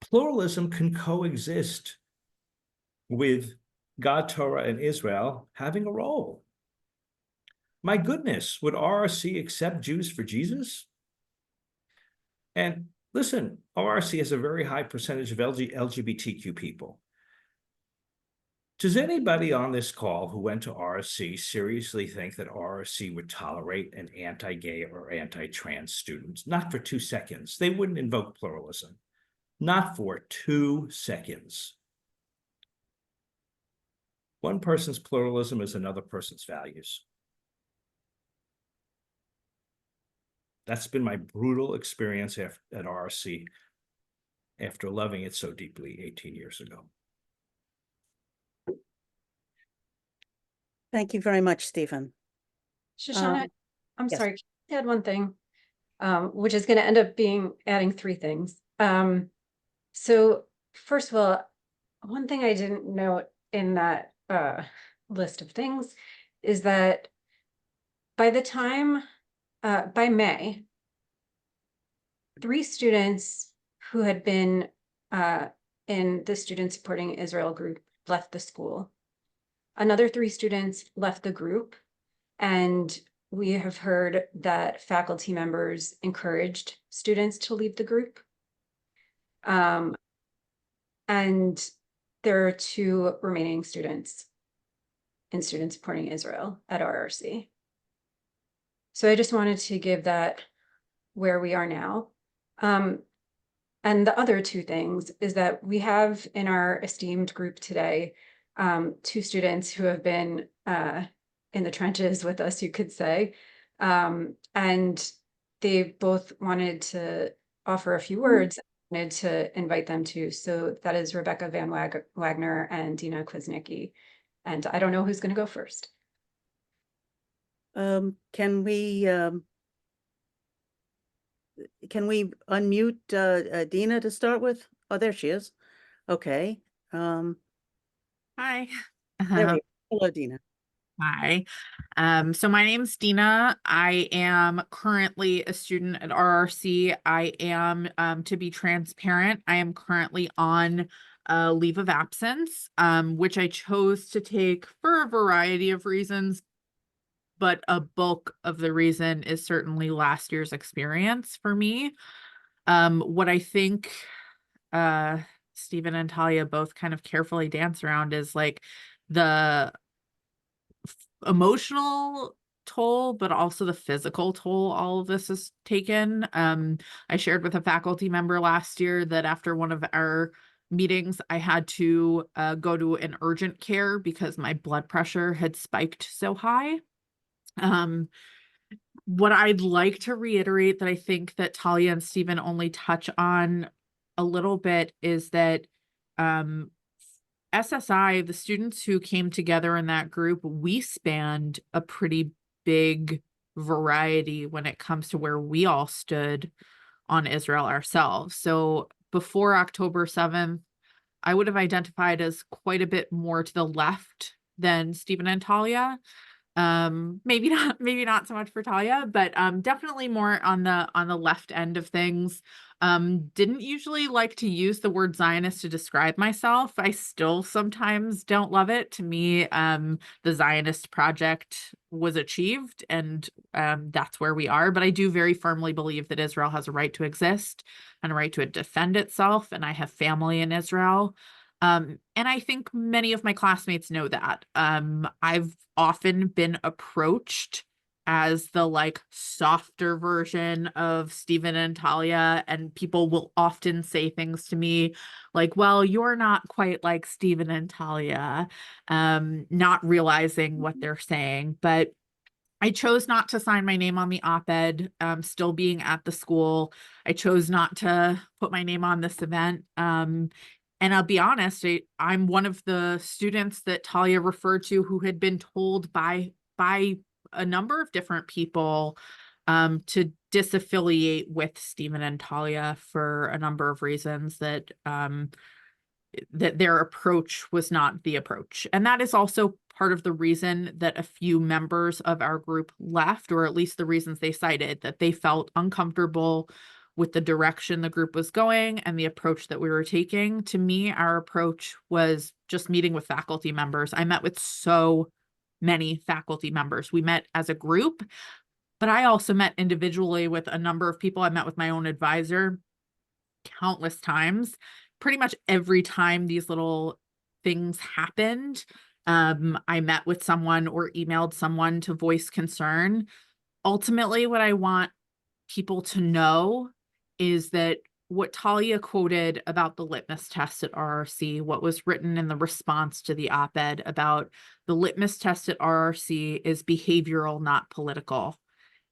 Pluralism can coexist with God, Torah, and Israel having a role. My goodness, would RRC accept Jews for Jesus? And listen, RRC has a very high percentage of LGBTQ people. Does anybody on this call who went to RRC seriously think that RRC would tolerate an anti-gay or anti-trans student? Not for 2 seconds. They wouldn't invoke pluralism. Not for 2 seconds. One person's pluralism is another person's values. That's been my brutal experience at RRC after loving it so deeply 18 years ago. Thank you very much, Stephen. Shoshana, I'm yes. sorry, can I add one thing, which is going to end up adding 3 things. So first of all, one thing I didn't note in that list of things is that by May, 3 students who had been in the Student Supporting Israel group left the school. Another 3 students left the group, and we have heard that faculty members encouraged students to leave the group. And there are 2 remaining students in Student Supporting Israel at RRC. So I just wanted to give that where we are now. And the other 2 things is that we have in our esteemed group today, 2 students who have been in the trenches with us, you could say. And they both wanted to offer a few words, wanted to invite them to. So that is Rebecca Van Wagner and Dina Kwasnicki. And I don't know who's going to go first. Can we unmute Dina to start with? Oh, there she is. Okay. Hi. There we go. Hello, Dina. Hi. So my name's Dina. I am currently a student at RRC. I am, to be transparent, I am currently on a leave of absence, which I chose to take for a variety of reasons, but a bulk of the reason is certainly last year's experience for me. What I think Stephen and Talia both kind of carefully dance around is like the emotional toll, but also the physical toll all of this has taken. I shared with a faculty member last year that after one of our meetings, I had to go to an urgent care because my blood pressure had spiked so high. What I'd like to reiterate that I think that Talia and Stephen only touch on a little bit is that SSI, the students who came together in that group, we spanned a pretty big variety when it comes to where we all stood on Israel ourselves. So before October 7th, I would have identified as quite a bit more to the left than Stephen and Talia. Maybe not so much for Talia, but definitely more on the left end of things. Didn't usually like to use the word Zionist to describe myself. I still sometimes don't love it. To me, the Zionist project was achieved, and that's where we are. But I do very firmly believe that Israel has a right to exist and a right to defend itself, and I have family in Israel. And I think many of my classmates know that. I've often been approached as the like softer version of Stephen and Talia, and people will often say things to me like, well, you're not quite like Stephen and Talia, not realizing what they're saying. But I chose not to sign my name on the op-ed, still being at the school. I chose not to put my name on this event. And I'll be honest, I'm one of the students that Talia referred to who had been told by a number of different people to disaffiliate with Stephen and Talia for a number of reasons that their approach was not the approach. And that is also part of the reason that a few members of our group left, or at least the reasons they cited, that they felt uncomfortable with the direction the group was going and the approach that we were taking. To me, our approach was just meeting with faculty members. I met with so many faculty members. We met as a group, but I also met individually with a number of people. I met with my own advisor countless times. Pretty much every time these little things happened, I met with someone or emailed someone to voice concern. Ultimately, what I want people to know is that what Talia quoted about the litmus test at RRC, what was written in the response to the op-ed about the litmus test at RRC is behavioral, not political.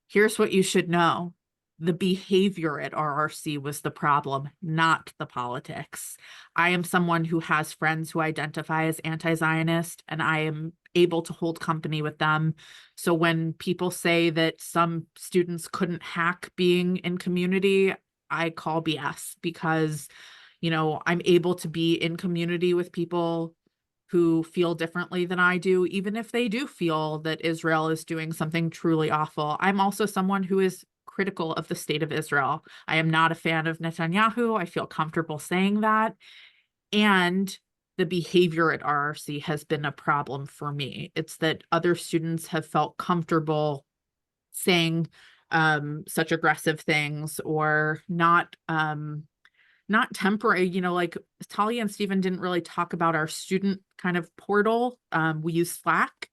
Here's what you should know. The behavior at RRC was the problem, not the politics. I am someone who has friends who identify as anti-Zionist, and I am able to hold company with them. So when people say that some students couldn't hack being in community, I call BS, because, you know, I'm able to be in community with people who feel differently than I do, even if they do feel that Israel is doing something truly awful. I'm also someone who is critical of the state of Israel. I am not a fan of Netanyahu. I feel comfortable saying that. And the behavior at RRC has been a problem for me. It's that other students have felt comfortable saying such aggressive things, or not temporary, like Talia and Stephen didn't really talk about our student kind of portal. We use Slack.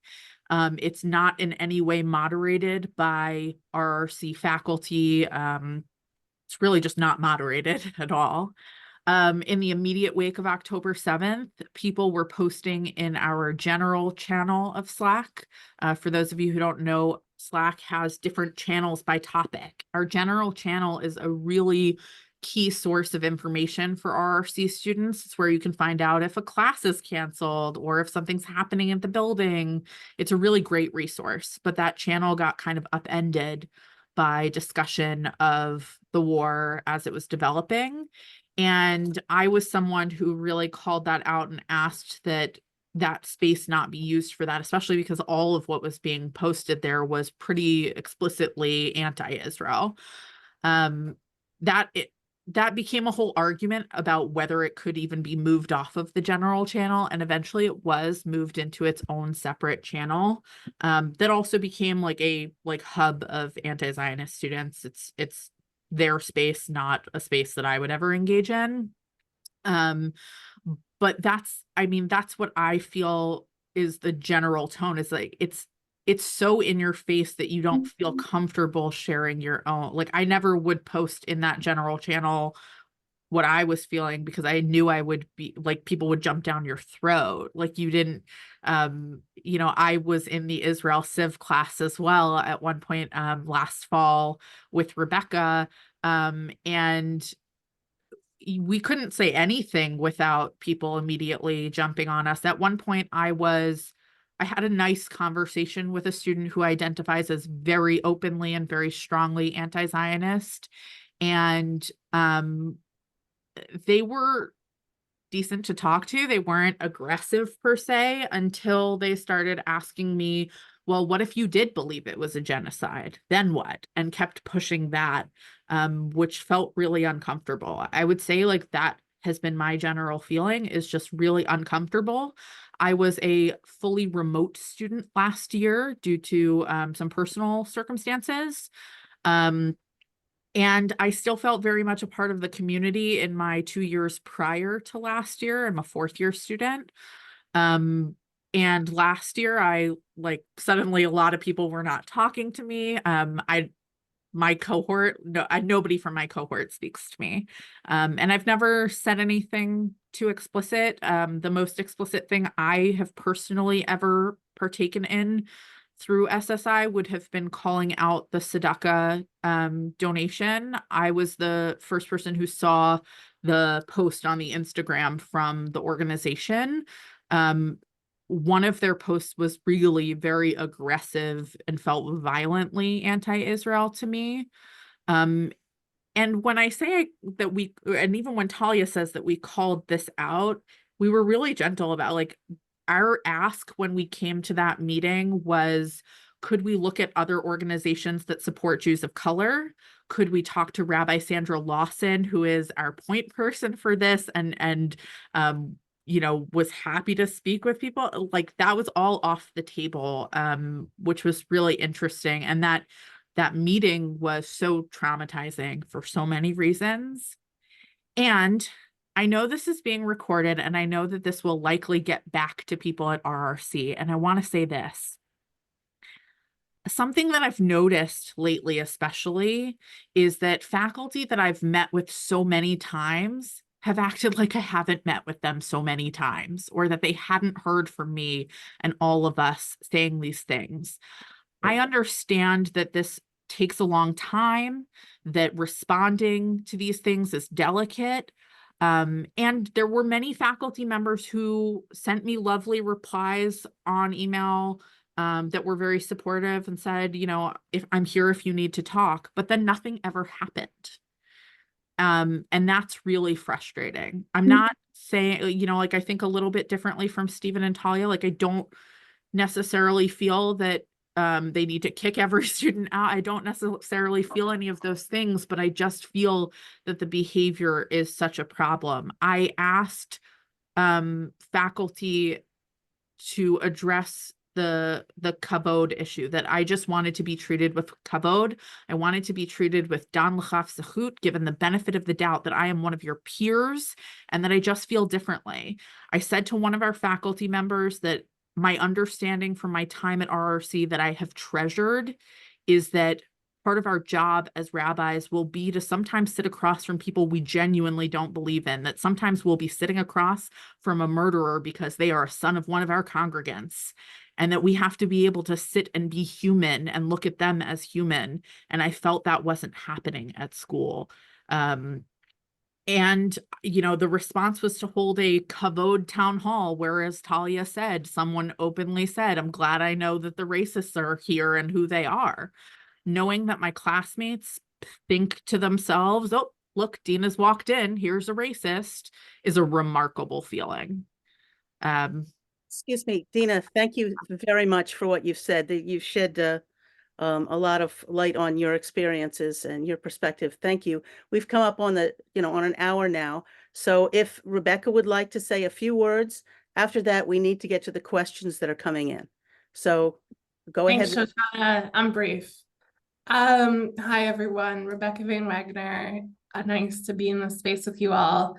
It's not in any way moderated by RRC faculty. It's really just not moderated at all. In the immediate wake of October 7th, people were posting in our general channel of Slack. For those of you who don't know, Slack has different channels by topic. Our general channel is a really key source of information for RRC students. It's where you can find out if a class is canceled or if something's happening at the building. It's a really great resource, but that channel got kind of upended by discussion of the war as it was developing. And I was someone who really called that out and asked that that space not be used for that, especially because all of what was being posted there was pretty explicitly anti-Israel. That became a whole argument about whether it could even be moved off of the general channel, and eventually it was moved into its own separate channel that also became like a hub of anti-Zionist students. It's their space, not a space that I would ever engage in. But that's what I feel is the general tone, is like it's so in your face that you don't feel comfortable sharing your own. Like, I never would post in that general channel what I was feeling, because I knew I would be like, people would jump down your throat. Like, you didn't, I was in the Israel Civ class as well at one point last fall with Rebecca. And we couldn't say anything without people immediately jumping on us. At one point, I had a nice conversation with a student who identifies as very openly and very strongly anti-Zionist. And they were decent to talk to. They weren't aggressive per se until they started asking me, well, what if you did believe it was a genocide? Then what? And kept pushing that, which felt really uncomfortable. I would say like that has been my general feeling, is just really uncomfortable. I was a fully remote student last year due to some personal circumstances. And I still felt very much a part of the community in my 2 years prior to last year. I'm a fourth year student. And last year suddenly a lot of people were not talking to me. My cohort, nobody from my cohort speaks to me. And I've never said anything too explicit. The most explicit thing I have personally ever partaken in through SSI would have been calling out the tzedakah donation. I was the first person who saw the post on the Instagram from the organization. One of their posts was really very aggressive and felt violently anti-Israel to me. And when I say that and even when Talia says that we called this out, we were really gentle about, like, our ask when we came to that meeting was, could we look at other organizations that support Jews of color? Could we talk to Rabbi Sandra Lawson, who is our point person for this, and was happy to speak with people? Like, that was all off the table, which was really interesting. And that meeting was so traumatizing for so many reasons. And I know this is being recorded, and I know that this will likely get back to people at RRC. And I want to say this. Something that I've noticed lately, especially, is that faculty that I've met with so many times have acted like I haven't met with them so many times, or that they hadn't heard from me and all of us saying these things. I understand that this takes a long time, that responding to these things is delicate. And there were many faculty members who sent me lovely replies on email that were very supportive and said, if I'm here if you need to talk, but then nothing ever happened. And that's really frustrating. I'm not saying, you know, like, I think a little bit differently from Stephen and Talia. Like, I don't necessarily feel that they need to kick every student out. I don't necessarily feel any of those things, but I just feel that the behavior is such a problem. I asked faculty to address the kavod issue, that I just wanted to be treated with kavod. I wanted to be treated with dan l'chaf zechut, given the benefit of the doubt that I am one of your peers and that I just feel differently. I said to one of our faculty members that my understanding from my time at RRC that I have treasured is that part of our job as rabbis will be to sometimes sit across from people we genuinely don't believe in, that sometimes we'll be sitting across from a murderer because they are a son of one of our congregants, and that we have to be able to sit and be human and look at them as human. And I felt that wasn't happening at school. And, you know, the response was to hold a kavod town hall, whereas Talia said, someone openly said, I'm glad I know that the racists are here and who they are. Knowing that my classmates think to themselves, oh, look, Dina's walked in, here's a racist, is a remarkable feeling. Excuse me, Dina, thank you very much for what you've said. That you've shed a lot of light on your experiences and your perspective. Thank you. We've come up on on an hour now. So if Rebecca would like to say a few words, after that, we need to get to the questions that are coming in. So go ahead. Thanks, Shoshana. I'm brief. Hi, everyone. Rebecca Van Wagner. Nice to be in this space with you all.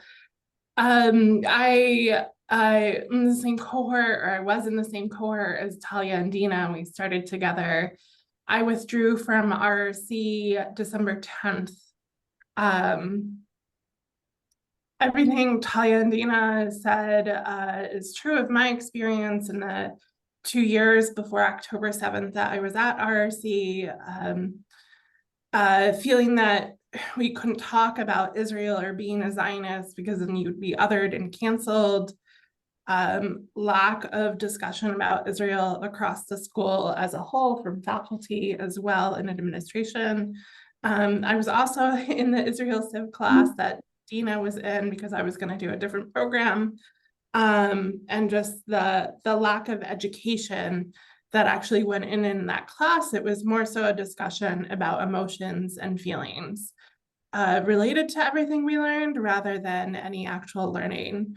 I in the same cohort, or I was in the same cohort as Talia and Dina, and we started together. I withdrew from RRC December 10th. Everything Talia and Dina said is true of my experience in the 2 years before October 7th that I was at RRC, feeling that we couldn't talk about Israel or being a Zionist because then you'd be othered and canceled. Lack of discussion about Israel across the school as a whole, from faculty as well and administration. I was also in the Israel Civ class that Dina was in because I was going to do a different program. And just the lack of education that actually went in that class. It was more so a discussion about emotions and feelings related to everything we learned rather than any actual learning.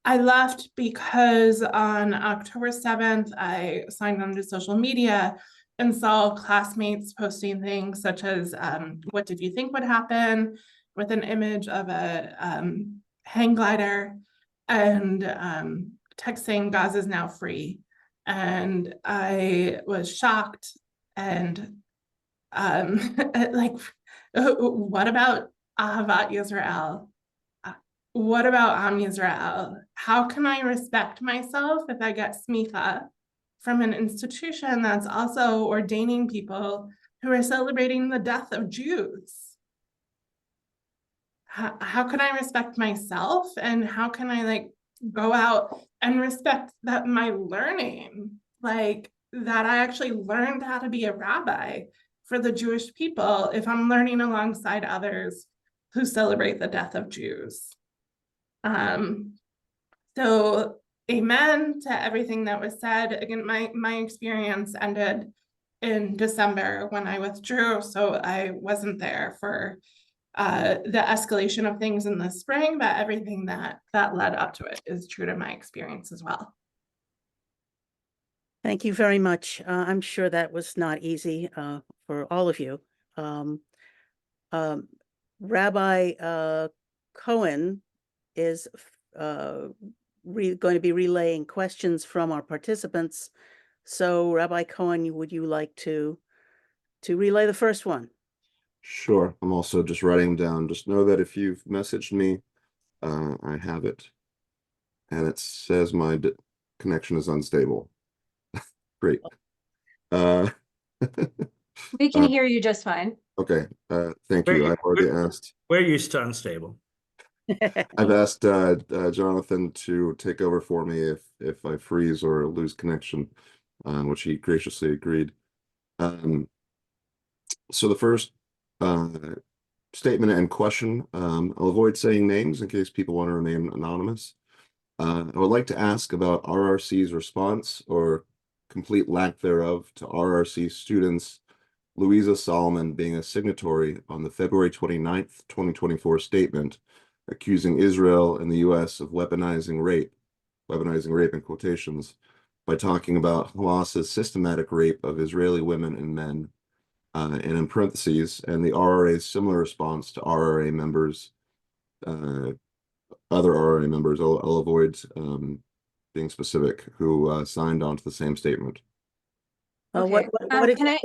I left because on October 7th, I signed on to social media and saw classmates posting things such as, what did you think would happen, with an image of a hang glider, and text saying Gaza is now free. And I was shocked and like, what about Ahavat Yisrael? What about Am Yisrael? How can I respect myself if I get smicha from an institution that's also ordaining people who are celebrating the death of Jews? How can I respect myself, and how can I go out and respect that my learning, that I actually learned how to be a rabbi for the Jewish people if I'm learning alongside others who celebrate the death of Jews? So amen to everything that was said. Again, my experience ended in December when I withdrew, so I wasn't there for the escalation of things in the spring, but everything that led up to it is true to my experience as well. Thank you very much. I'm sure that was not easy for all of you. Rabbi Cohen is going to be relaying questions from our participants. So Rabbi Cohen, would you like to relay the first one? Sure. I'm also just writing them down. Just know that if you've messaged me, I have it. And it says my connection is unstable. Great. We can hear you just fine. Okay. Thank you. I've already asked. We're used to unstable. I've asked Jonathan to take over for me if I freeze or lose connection, which he graciously agreed. So the first statement and question. I'll avoid saying names in case people want to remain anonymous. I would like to ask about RRC's response or complete lack thereof to RRC students Louisa Solomon being a signatory on the February 29th, 2024 statement accusing Israel and the US of weaponizing rape in quotations, by talking about Hamas's systematic rape of Israeli women and men, and in parentheses, and the RRA's similar response to RRA members, other RRA members, I'll avoid being specific, who signed on to the same statement. Okay. What Can I,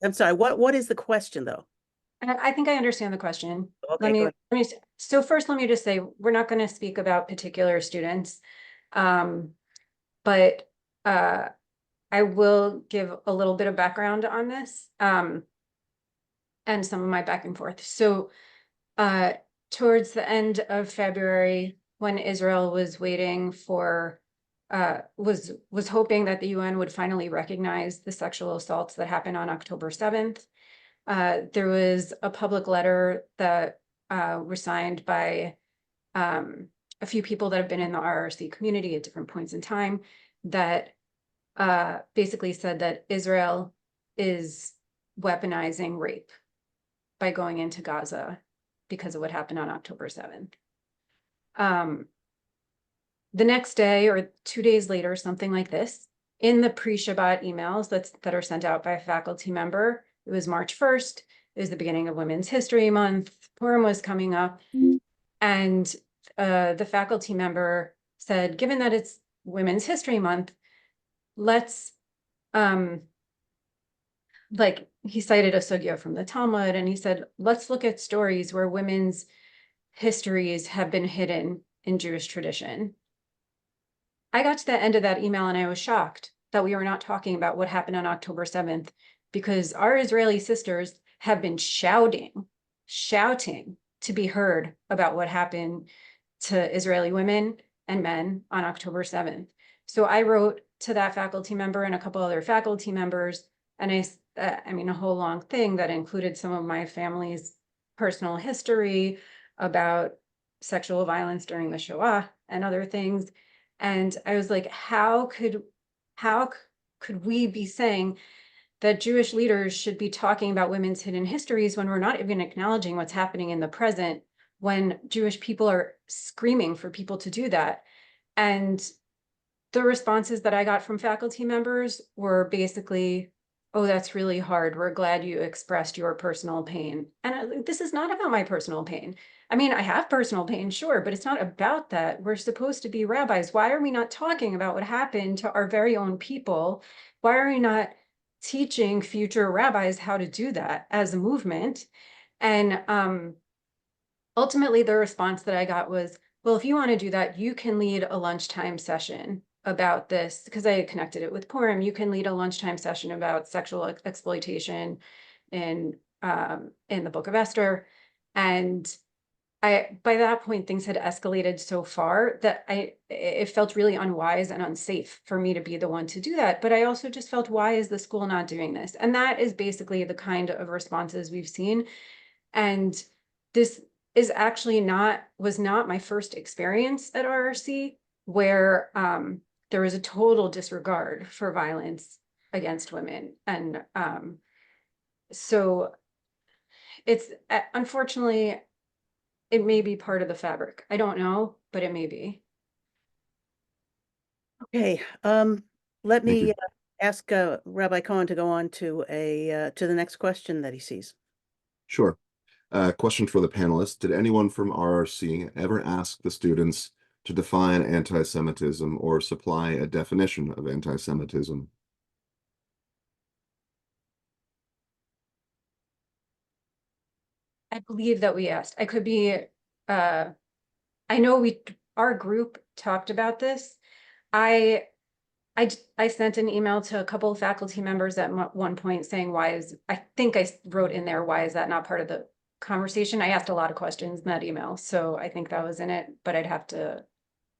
I'm sorry, what is the question though? I think I understand the question. Okay, go ahead. So first, let me just say, we're not going to speak about particular students. But I will give a little bit of background on this, and some of my back and forth. So towards the end of February, when Israel was waiting for, was hoping that the UN would finally recognize the sexual assaults that happened on October 7th, there was a public letter that was signed by a few people that have been in the RRC community at different points in time that basically said that Israel is weaponizing rape by going into Gaza because of what happened on October 7th. The next day or 2 days later, something like this, in the pre-Shabbat emails that are sent out by a faculty member, it was March 1st, it was the beginning of Women's History Month, Purim was coming up, and the faculty member said, given that it's Women's History Month, let's, like he cited a sugya from the Talmud, and he said, let's look at stories where women's histories have been hidden in Jewish tradition. I got to the end of that email and I was shocked that we were not talking about what happened on October 7th, because our Israeli sisters have been shouting to be heard about what happened to Israeli women and men on October 7th. So I wrote to that faculty member and a couple other faculty members, and I mean, a whole long thing that included some of my family's personal history about sexual violence during the Shoah and other things. And I was like, how could we be saying that Jewish leaders should be talking about women's hidden histories when we're not even acknowledging what's happening in the present, when Jewish people are screaming for people to do that? And the responses that I got from faculty members were basically, oh, that's really hard. We're glad you expressed your personal pain. And this is not about my personal pain. I mean, I have personal pain, sure, but it's not about that. We're supposed to be rabbis. Why are we not talking about what happened to our very own people? Why are we not teaching future rabbis how to do that as a movement? And ultimately, the response that I got was, well, if you want to do that, you can lead a lunchtime session about this, because I had connected it with Purim. You can lead a lunchtime session about sexual exploitation in the Book of Esther. And by that point, things had escalated so far that it felt really unwise and unsafe for me to be the one to do that. But I also just felt, why is the school not doing this? And that is basically the kind of responses we've seen. And this is actually was not my first experience at RRC, where there was a total disregard for violence against women. And so it's, unfortunately, it may be part of the fabric. I don't know, but it may be. Okay, let me ask Rabbi Cohen to go on to the next question that he sees. Sure. Question for the panelists. Did anyone from RRC ever ask the students to define anti-Semitism or supply a definition of anti-Semitism? I believe that we asked. I could be, I know our group talked about this. I sent an email to a couple of faculty members at one point saying, I think I wrote in there, why is that not part of the conversation? I asked a lot of questions in that email, so I think that was in it, but I'd have to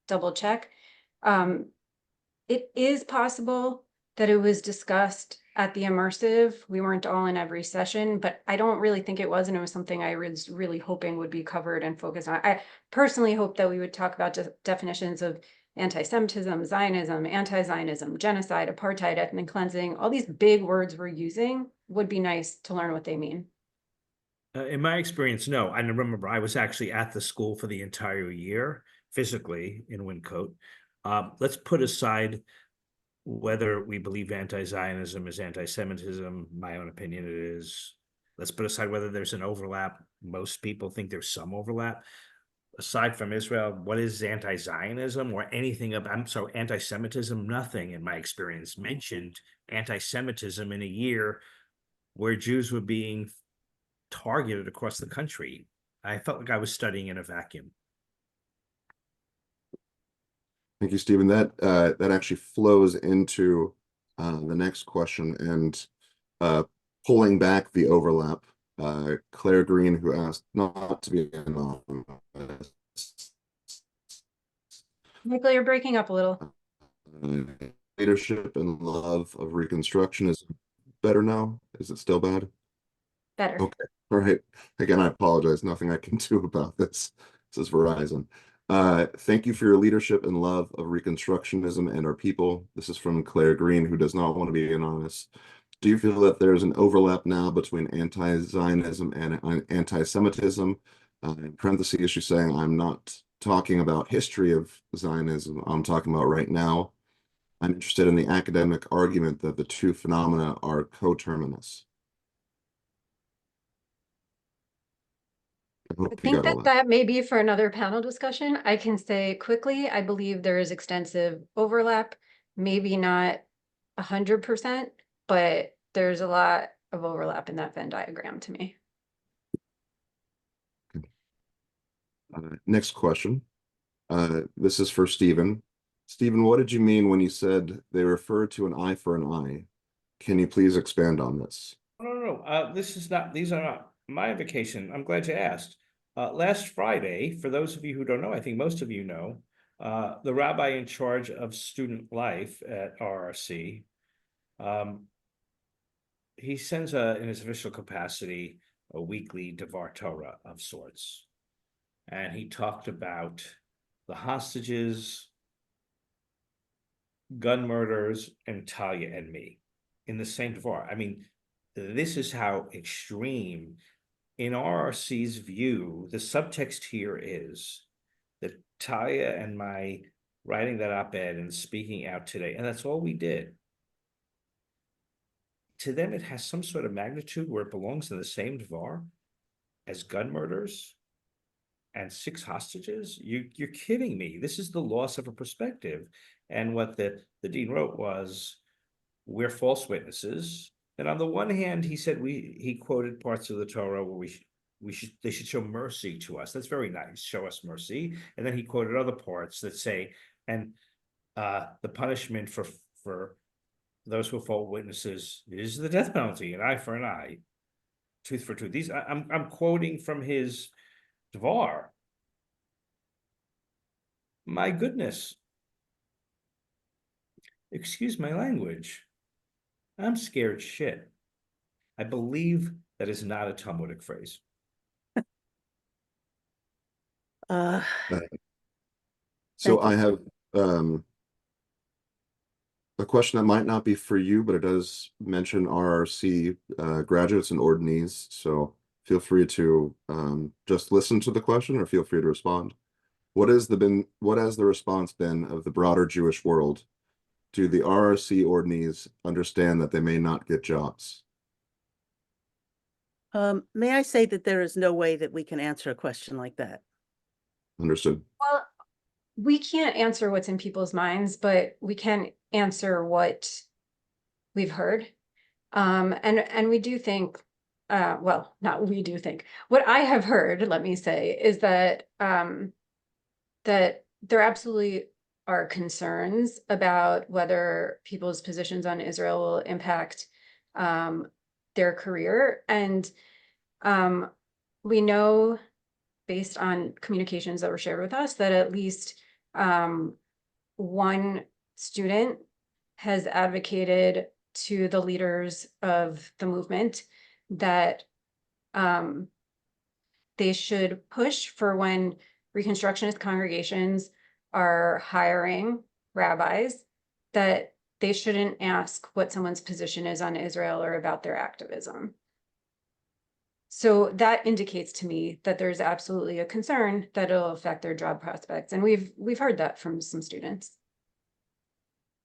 double check. It is possible that it was discussed at the immersive. We weren't all in every session, but I don't really think it was, and it was something I was really hoping would be covered and focused on. I personally hope that we would talk about definitions of anti-Semitism, Zionism, anti-Zionism, genocide, apartheid, ethnic cleansing. All these big words we're using would be nice to learn what they mean. In my experience, no. I remember I was actually at the school for the entire year, physically in Wyncote. Let's put aside whether we believe anti-Zionism is anti-Semitism. My own opinion, it is. Let's put aside whether there's an overlap. Most people think there's some overlap. Aside from Israel, what is anti-Zionism or anything of, I'm sorry, anti-Semitism? Nothing in my experience mentioned anti-Semitism in a year where Jews were being targeted across the country. I felt like I was studying in a vacuum. Thank you, Stephen. That actually flows into the next question and pulling back the overlap. Claire Green, who asked not to be anonymous. Michael, you're breaking up a little. Leadership and love of Reconstruction is better now. Is it still bad? Better. Okay. All right. Again, I apologize. Nothing I can do about this. This is Verizon. Thank you for your leadership and love of Reconstructionism and our people. This is from Claire Green, who does not want to be anonymous. Do you feel that there's an overlap now between anti-Zionism and anti-Semitism? In parentheses, she's saying, I'm not talking about history of Zionism. I'm talking about right now. I'm interested in the academic argument that the two phenomena are coterminous. I think that may be for another panel discussion. I can say quickly, I believe there is extensive overlap, maybe not 100%, but there's a lot of overlap in that Venn diagram to me. Next question. This is for Stephen. Stephen, what did you mean when you said they refer to an eye for an eye? Can you please expand on this? No. These are not my vacation. I'm glad you asked. Last Friday, for those of you who don't know, I think most of you know, the rabbi in charge of student life at RRC, he sends in his official capacity, a weekly Devar Torah of sorts. And he talked about the hostages, gun murders, and Talia and me in the same Devar. I mean, this is how extreme. In RRC's view, the subtext here is that Talia and my writing that op-ed and speaking out today, and that's all we did. To them, it has some sort of magnitude where it belongs in the same Devar as gun murders and 6 hostages. You're kidding me. This is the loss of a perspective. And what the dean wrote was, we're false witnesses. And on the one hand, he said he quoted parts of the Torah where they should show mercy to us. That's very nice. Show us mercy. And then he quoted other parts that say, and the punishment for those who are false witnesses is the death penalty, an eye for an eye, tooth for tooth. These I'm quoting from his Devar. My goodness. Excuse my language. I'm scared shit. I believe that is not a Talmudic phrase. So I have a question that might not be for you, but it does mention RRC graduates and ordinees. So feel free to just listen to the question or feel free to respond. What has the response been of the broader Jewish world? Do the RRC ordinees understand that they may not get jobs? May I say that there is no way that we can answer a question like that? Understood. Well, we can't answer what's in people's minds, but we can answer what we've heard. And we do think, well, not we do think, what I have heard, let me say, is that that there absolutely are concerns about whether people's positions on Israel will impact their career. And we know, based on communications that were shared with us, that at least one student has advocated to the leaders of the movement that they should push for when Reconstructionist congregations are hiring rabbis, that they shouldn't ask what someone's position is on Israel or about their activism. So that indicates to me that there's absolutely a concern that it'll affect their job prospects. And we've heard that from some students.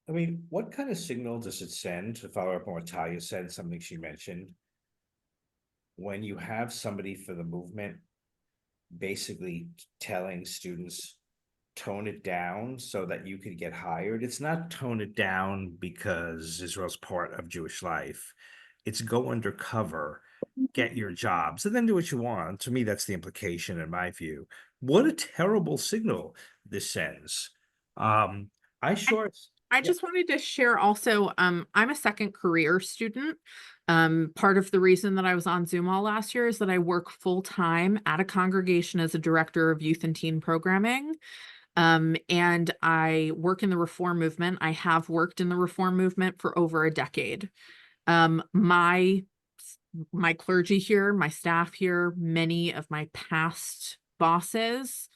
I mean, what kind of signal does it send, to follow up on what Talia said, something she mentioned, when you have somebody for the movement basically telling students, tone it down so that you could get hired? It's not tone it down because Israel's part of Jewish life. It's go undercover, get your jobs, and then do what you want. To me, that's the implication in my view. What a terrible signal this sends. I just wanted to share also, I'm a second career student. Part of the reason that I was on Zoom all last year is that I work full-time at a congregation as a director of youth and teen programming. And I work in the reform movement. I have worked in the reform movement for over a decade. My clergy here, my staff here, many of my past bosses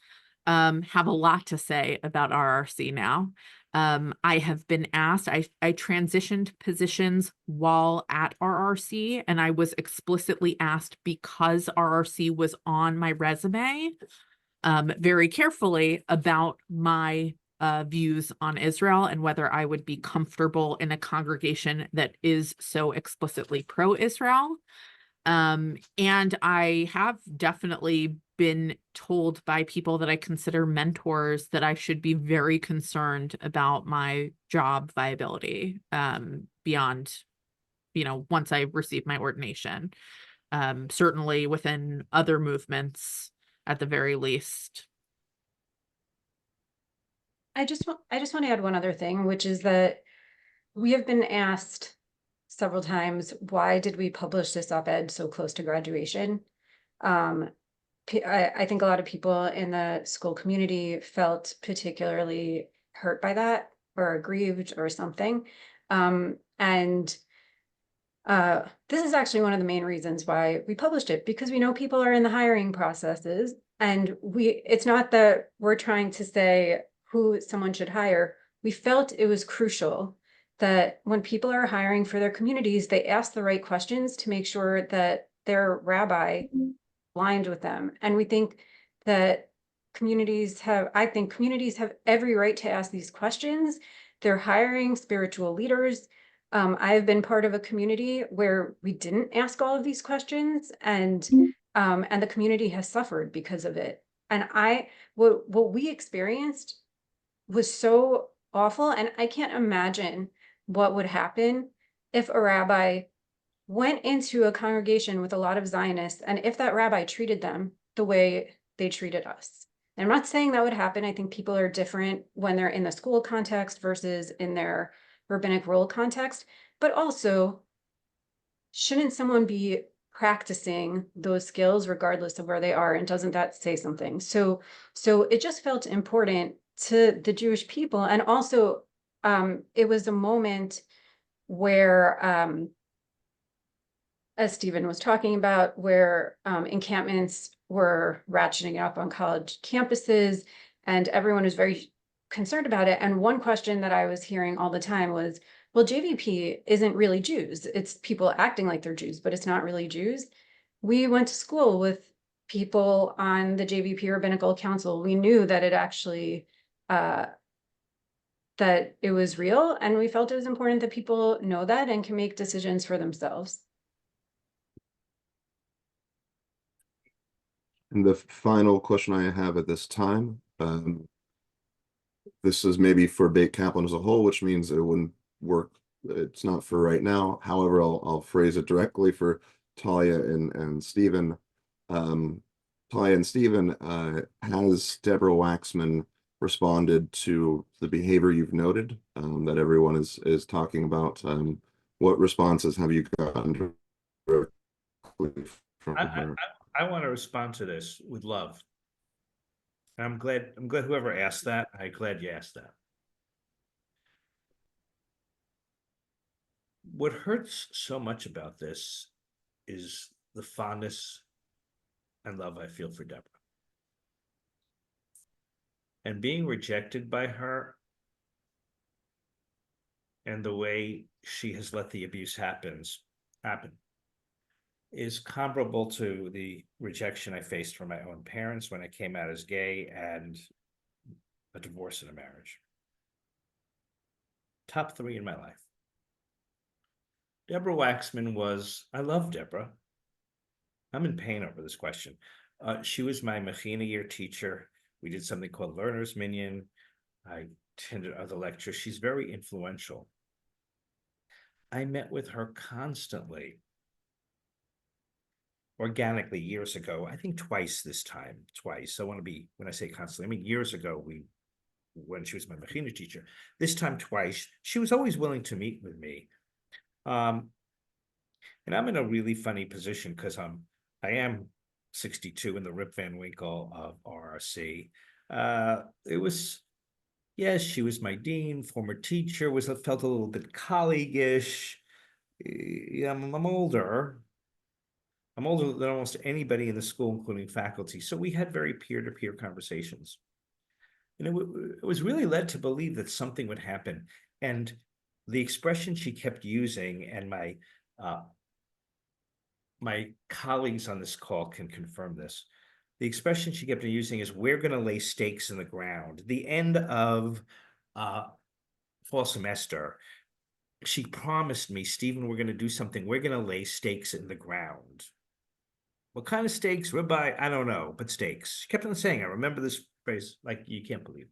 have a lot to say about RRC now. I have been asked, I transitioned positions while at RRC, and I was explicitly asked, because RRC was on my resume, very carefully about my views on Israel and whether I would be comfortable in a congregation that is so explicitly pro-Israel. And I have definitely been told by people that I consider mentors that I should be very concerned about my job viability beyond, once I receive my ordination. Certainly within other movements at the very least. I just want to add one other thing, which is that we have been asked several times, why did we publish this op-ed so close to graduation? I think a lot of people in the school community felt particularly hurt by that, or aggrieved or something. And this is actually one of the main reasons why we published it, because we know people are in the hiring processes, and it's not that we're trying to say who someone should hire. We felt it was crucial that when people are hiring for their communities, they ask the right questions to make sure that their rabbi aligned with them. And we think that communities have every right to ask these questions. They're hiring spiritual leaders. I've been part of a community where we didn't ask all of these questions, and the community has suffered because of it. And what we experienced was so awful, and I can't imagine what would happen if a rabbi went into a congregation with a lot of Zionists, and if that rabbi treated them the way they treated us. And I'm not saying that would happen. I think people are different when they're in the school context versus in their rabbinic role context, but also, shouldn't someone be practicing those skills regardless of where they are? And doesn't that say something? So it just felt important to the Jewish people. And also, it was a moment where, as Stephen was talking about, where encampments were ratcheting up on college campuses, and everyone was very concerned about it. And one question that I was hearing all the time was, well, JVP isn't really Jews. It's people acting like they're Jews, but it's not really Jews. We went to school with people on the JVP Rabbinical Council. We knew that it actually, that it was real, and we felt it was important that people know that and can make decisions for themselves. And the final question I have at this time, this is maybe for Beit Kaplan as a whole, which means it wouldn't work. It's not for right now. However, I'll phrase it directly for Talia and Stephen. Talia and Stephen, has Deborah Waxman responded to the behavior you've noted, that everyone is talking about? What responses have you gotten from her? I want to respond to this with love. I'm glad whoever asked that. I'm glad you asked that. What hurts so much about this is the fondness and love I feel for Deborah. And being rejected by her and the way she has let the abuse happen is comparable to the rejection I faced from my own parents when I came out as gay and a divorce and a marriage. Top 3 in my life. Deborah Waxman was, I love Deborah. I'm in pain over this question. She was my Mechina year teacher. We did something called Learner's Minion. I attended other lectures. She's very influential. I met with her constantly, organically years ago, I think twice this time, twice. I want to be, when I say constantly, I mean years ago, when she was my Mechina teacher, this time twice. She was always willing to meet with me. And I'm in a really funny position because I am 62 in the Rip Van Winkle of RRC. It was, yes, she was my dean, former teacher, felt a little bit colleague-ish. I'm older. I'm older than almost anybody in the school, including faculty. So we had very peer-to-peer conversations. And it was really led to believe that something would happen. And the expression she kept using, and my colleagues on this call can confirm this. The expression she kept using is, we're going to lay stakes in the ground. The end of fall semester, she promised me, Stephen, we're going to do something. We're going to lay stakes in the ground. What kind of stakes? Rabbi, I don't know, but stakes. She kept on saying, I remember this phrase like you can't believe.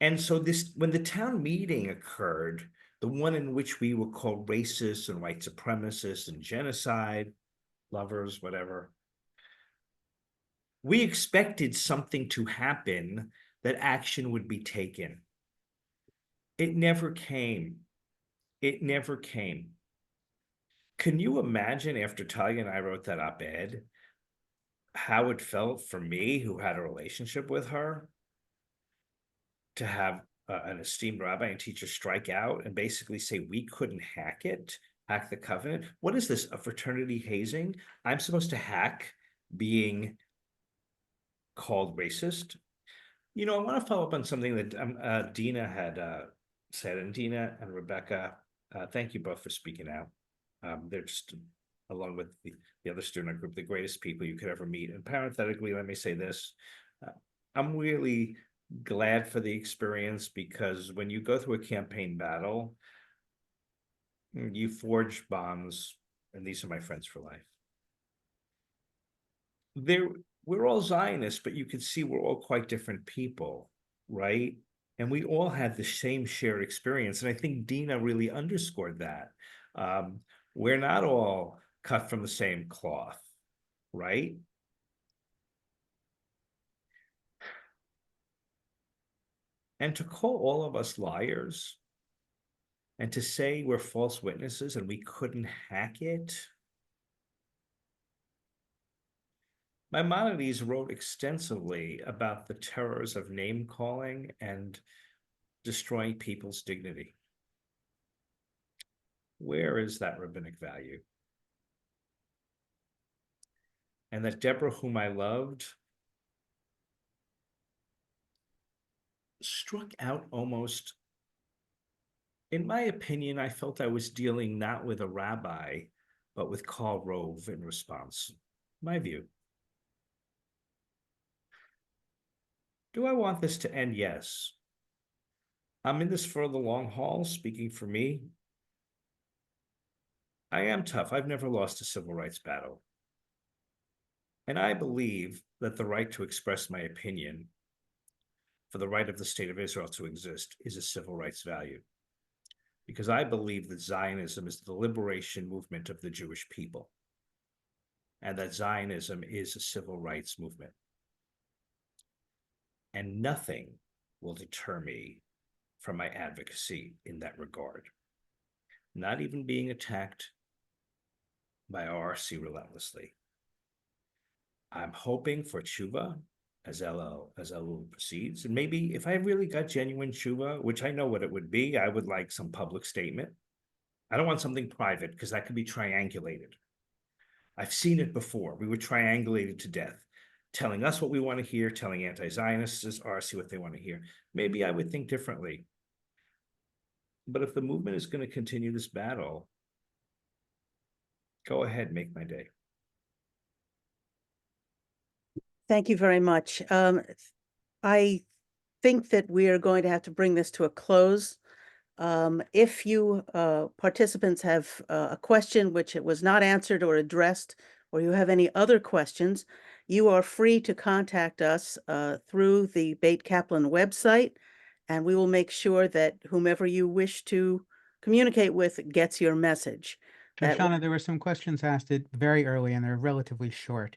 And so when the town meeting occurred, the one in which we were called racists and white supremacists and genocide lovers, whatever, we expected something to happen, that action would be taken. It never came. It never came. Can you imagine, after Talia and I wrote that op-ed, how it felt for me, who had a relationship with her, to have an esteemed rabbi and teacher strike out and basically say we couldn't hack the covenant? What is this, a fraternity hazing? I'm supposed to hack being called racist? I want to follow up on something that Dina had said, and Dina and Rebecca, thank you both for speaking out. They're just, along with the other student group, the greatest people you could ever meet. And parenthetically, let me say this. I'm really glad for the experience, because when you go through a campaign battle, you forge bonds, and these are my friends for life. We're all Zionists, but you can see we're all quite different people, right? And we all had the same shared experience. And I think Dina really underscored that. We're not all cut from the same cloth, right? And to call all of us liars and to say we're false witnesses and we couldn't hack it. Maimonides wrote extensively about the terrors of name calling and destroying people's dignity. Where is that rabbinic value? And that Deborah, whom I loved, struck out almost, in my opinion, I felt I was dealing not with a rabbi, but with Karl Rove in response. My view. Do I want this to end? Yes. I'm in this for the long haul, speaking for me. I am tough. I've never lost a civil rights battle. And I believe that the right to express my opinion, for the right of the state of Israel to exist, is a civil rights value. Because I believe that Zionism is the liberation movement of the Jewish people, and that Zionism is a civil rights movement. And nothing will deter me from my advocacy in that regard. Not even being attacked by RRC relentlessly. I'm hoping for tshuva as Elul proceeds. And maybe if I really got genuine tshuva, which I know what it would be, I would like some public statement. I don't want something private because that could be triangulated. I've seen it before. We were triangulated to death, telling us what we want to hear, telling anti-Zionists RRC what they want to hear. Maybe I would think differently. But if the movement is going to continue this battle, go ahead, make my day. Thank you very much. I think that we are going to have to bring this to a close. If you participants have a question which it was not answered or addressed, or you have any other questions, you are free to contact us through the Beit Kaplan website, and we will make sure that whomever you wish to communicate with gets your message. That Shoshana, there were some questions asked it very early and they're relatively short.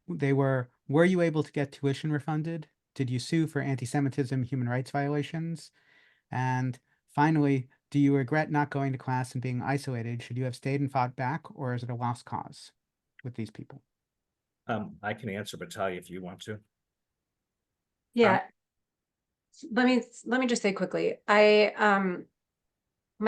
They were you able to get tuition refunded? Did you sue for anti-Semitism, human rights violations? And finally, do you regret not going to class and being isolated? Should you have stayed and fought back, or is it a lost cause with these people? I can answer, but Talia, if you want to. Yeah. Let me just say quickly, my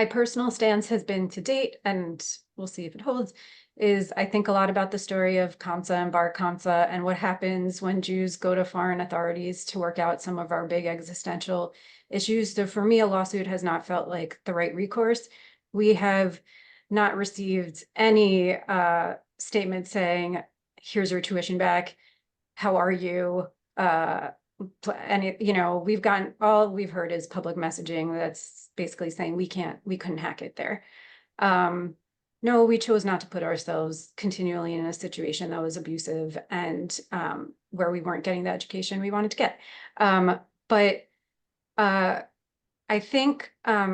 personal stance has been to date, and we'll see if it holds, is I think a lot about the story of Kamsa and Bar Kamsa and what happens when Jews go to foreign authorities to work out some of our big existential issues. So for me, a lawsuit has not felt like the right recourse. We have not received any statement saying, here's your tuition back. How are you? And we've gotten, all we've heard is public messaging that's basically saying we couldn't hack it there. No, we chose not to put ourselves continually in a situation that was abusive and where we weren't getting the education we wanted to get. But I think, I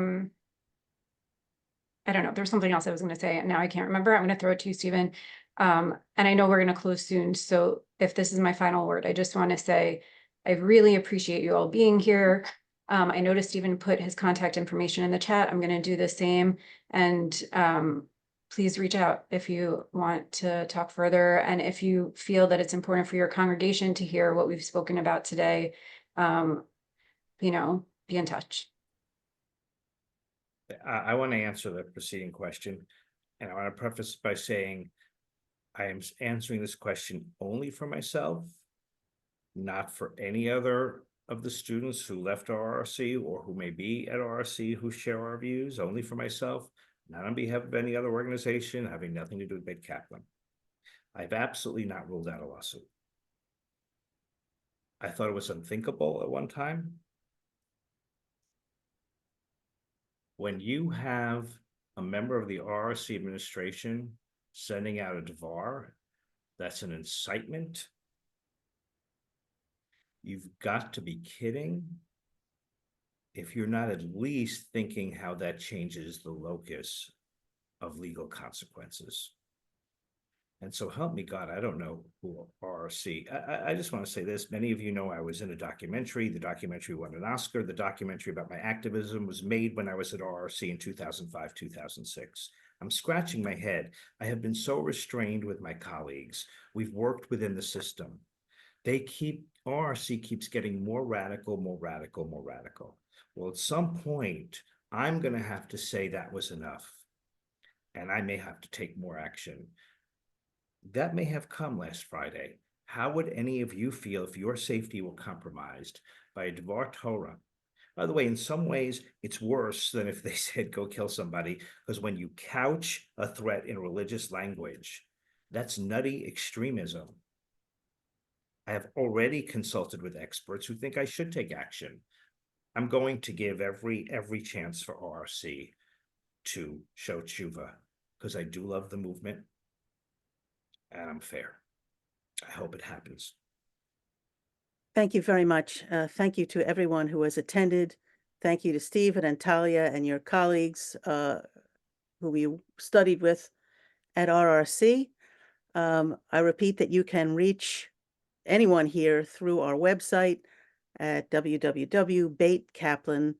don't know, there's something else I was going to say and now I can't remember. I'm going to throw it to you, Stephen. And I know we're going to close soon. So if this is my final word, I just want to say, I really appreciate you all being here. I noticed Stephen put his contact information in the chat. I'm going to do the same. And please reach out if you want to talk further. And if you feel that it's important for your congregation to hear what we've spoken about today, be in touch. I want to answer the preceding question. And I want to preface by saying, I am answering this question only for myself, not for any other of the students who left RRC or who may be at RRC who share our views, only for myself, not on behalf of any other organization, having nothing to do with Beit Kaplan. I've absolutely not ruled out a lawsuit. I thought it was unthinkable at one time. When you have a member of the RRC administration sending out a DVAR, that's an incitement. You've got to be kidding if you're not at least thinking how that changes the locus of legal consequences. And so help me God, I don't know who RRC. I just want to say this. Many of you know I was in a documentary. The documentary won an Oscar. The documentary about my activism was made when I was at RRC in 2005, 2006. I'm scratching my head. I have been so restrained with my colleagues. We've worked within the system. RRC keeps getting more radical, more radical, more radical. Well, at some point, I'm going to have to say that was enough. And I may have to take more action. That may have come last Friday. How would any of you feel if your safety were compromised by a Dvar Torah? By the way, in some ways, it's worse than if they said, go kill somebody, because when you couch a threat in religious language, that's nutty extremism. I have already consulted with experts who think I should take action. I'm going to give every chance for RRC to show tshuva, because I do love the movement. And I'm fair. I hope it happens. Thank you very much. Thank you to everyone who has attended. Thank you to Stephen and Talia and your colleagues who you studied with at RRC. I repeat that you can reach anyone here through our website at www.beitkaplan,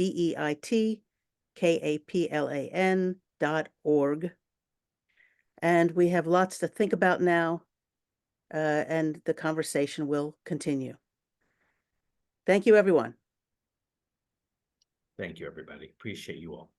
BEITKAPLAN.org. And we have lots to think about now, and the conversation will continue. Thank you, everyone. Thank you, everybody. Appreciate you all.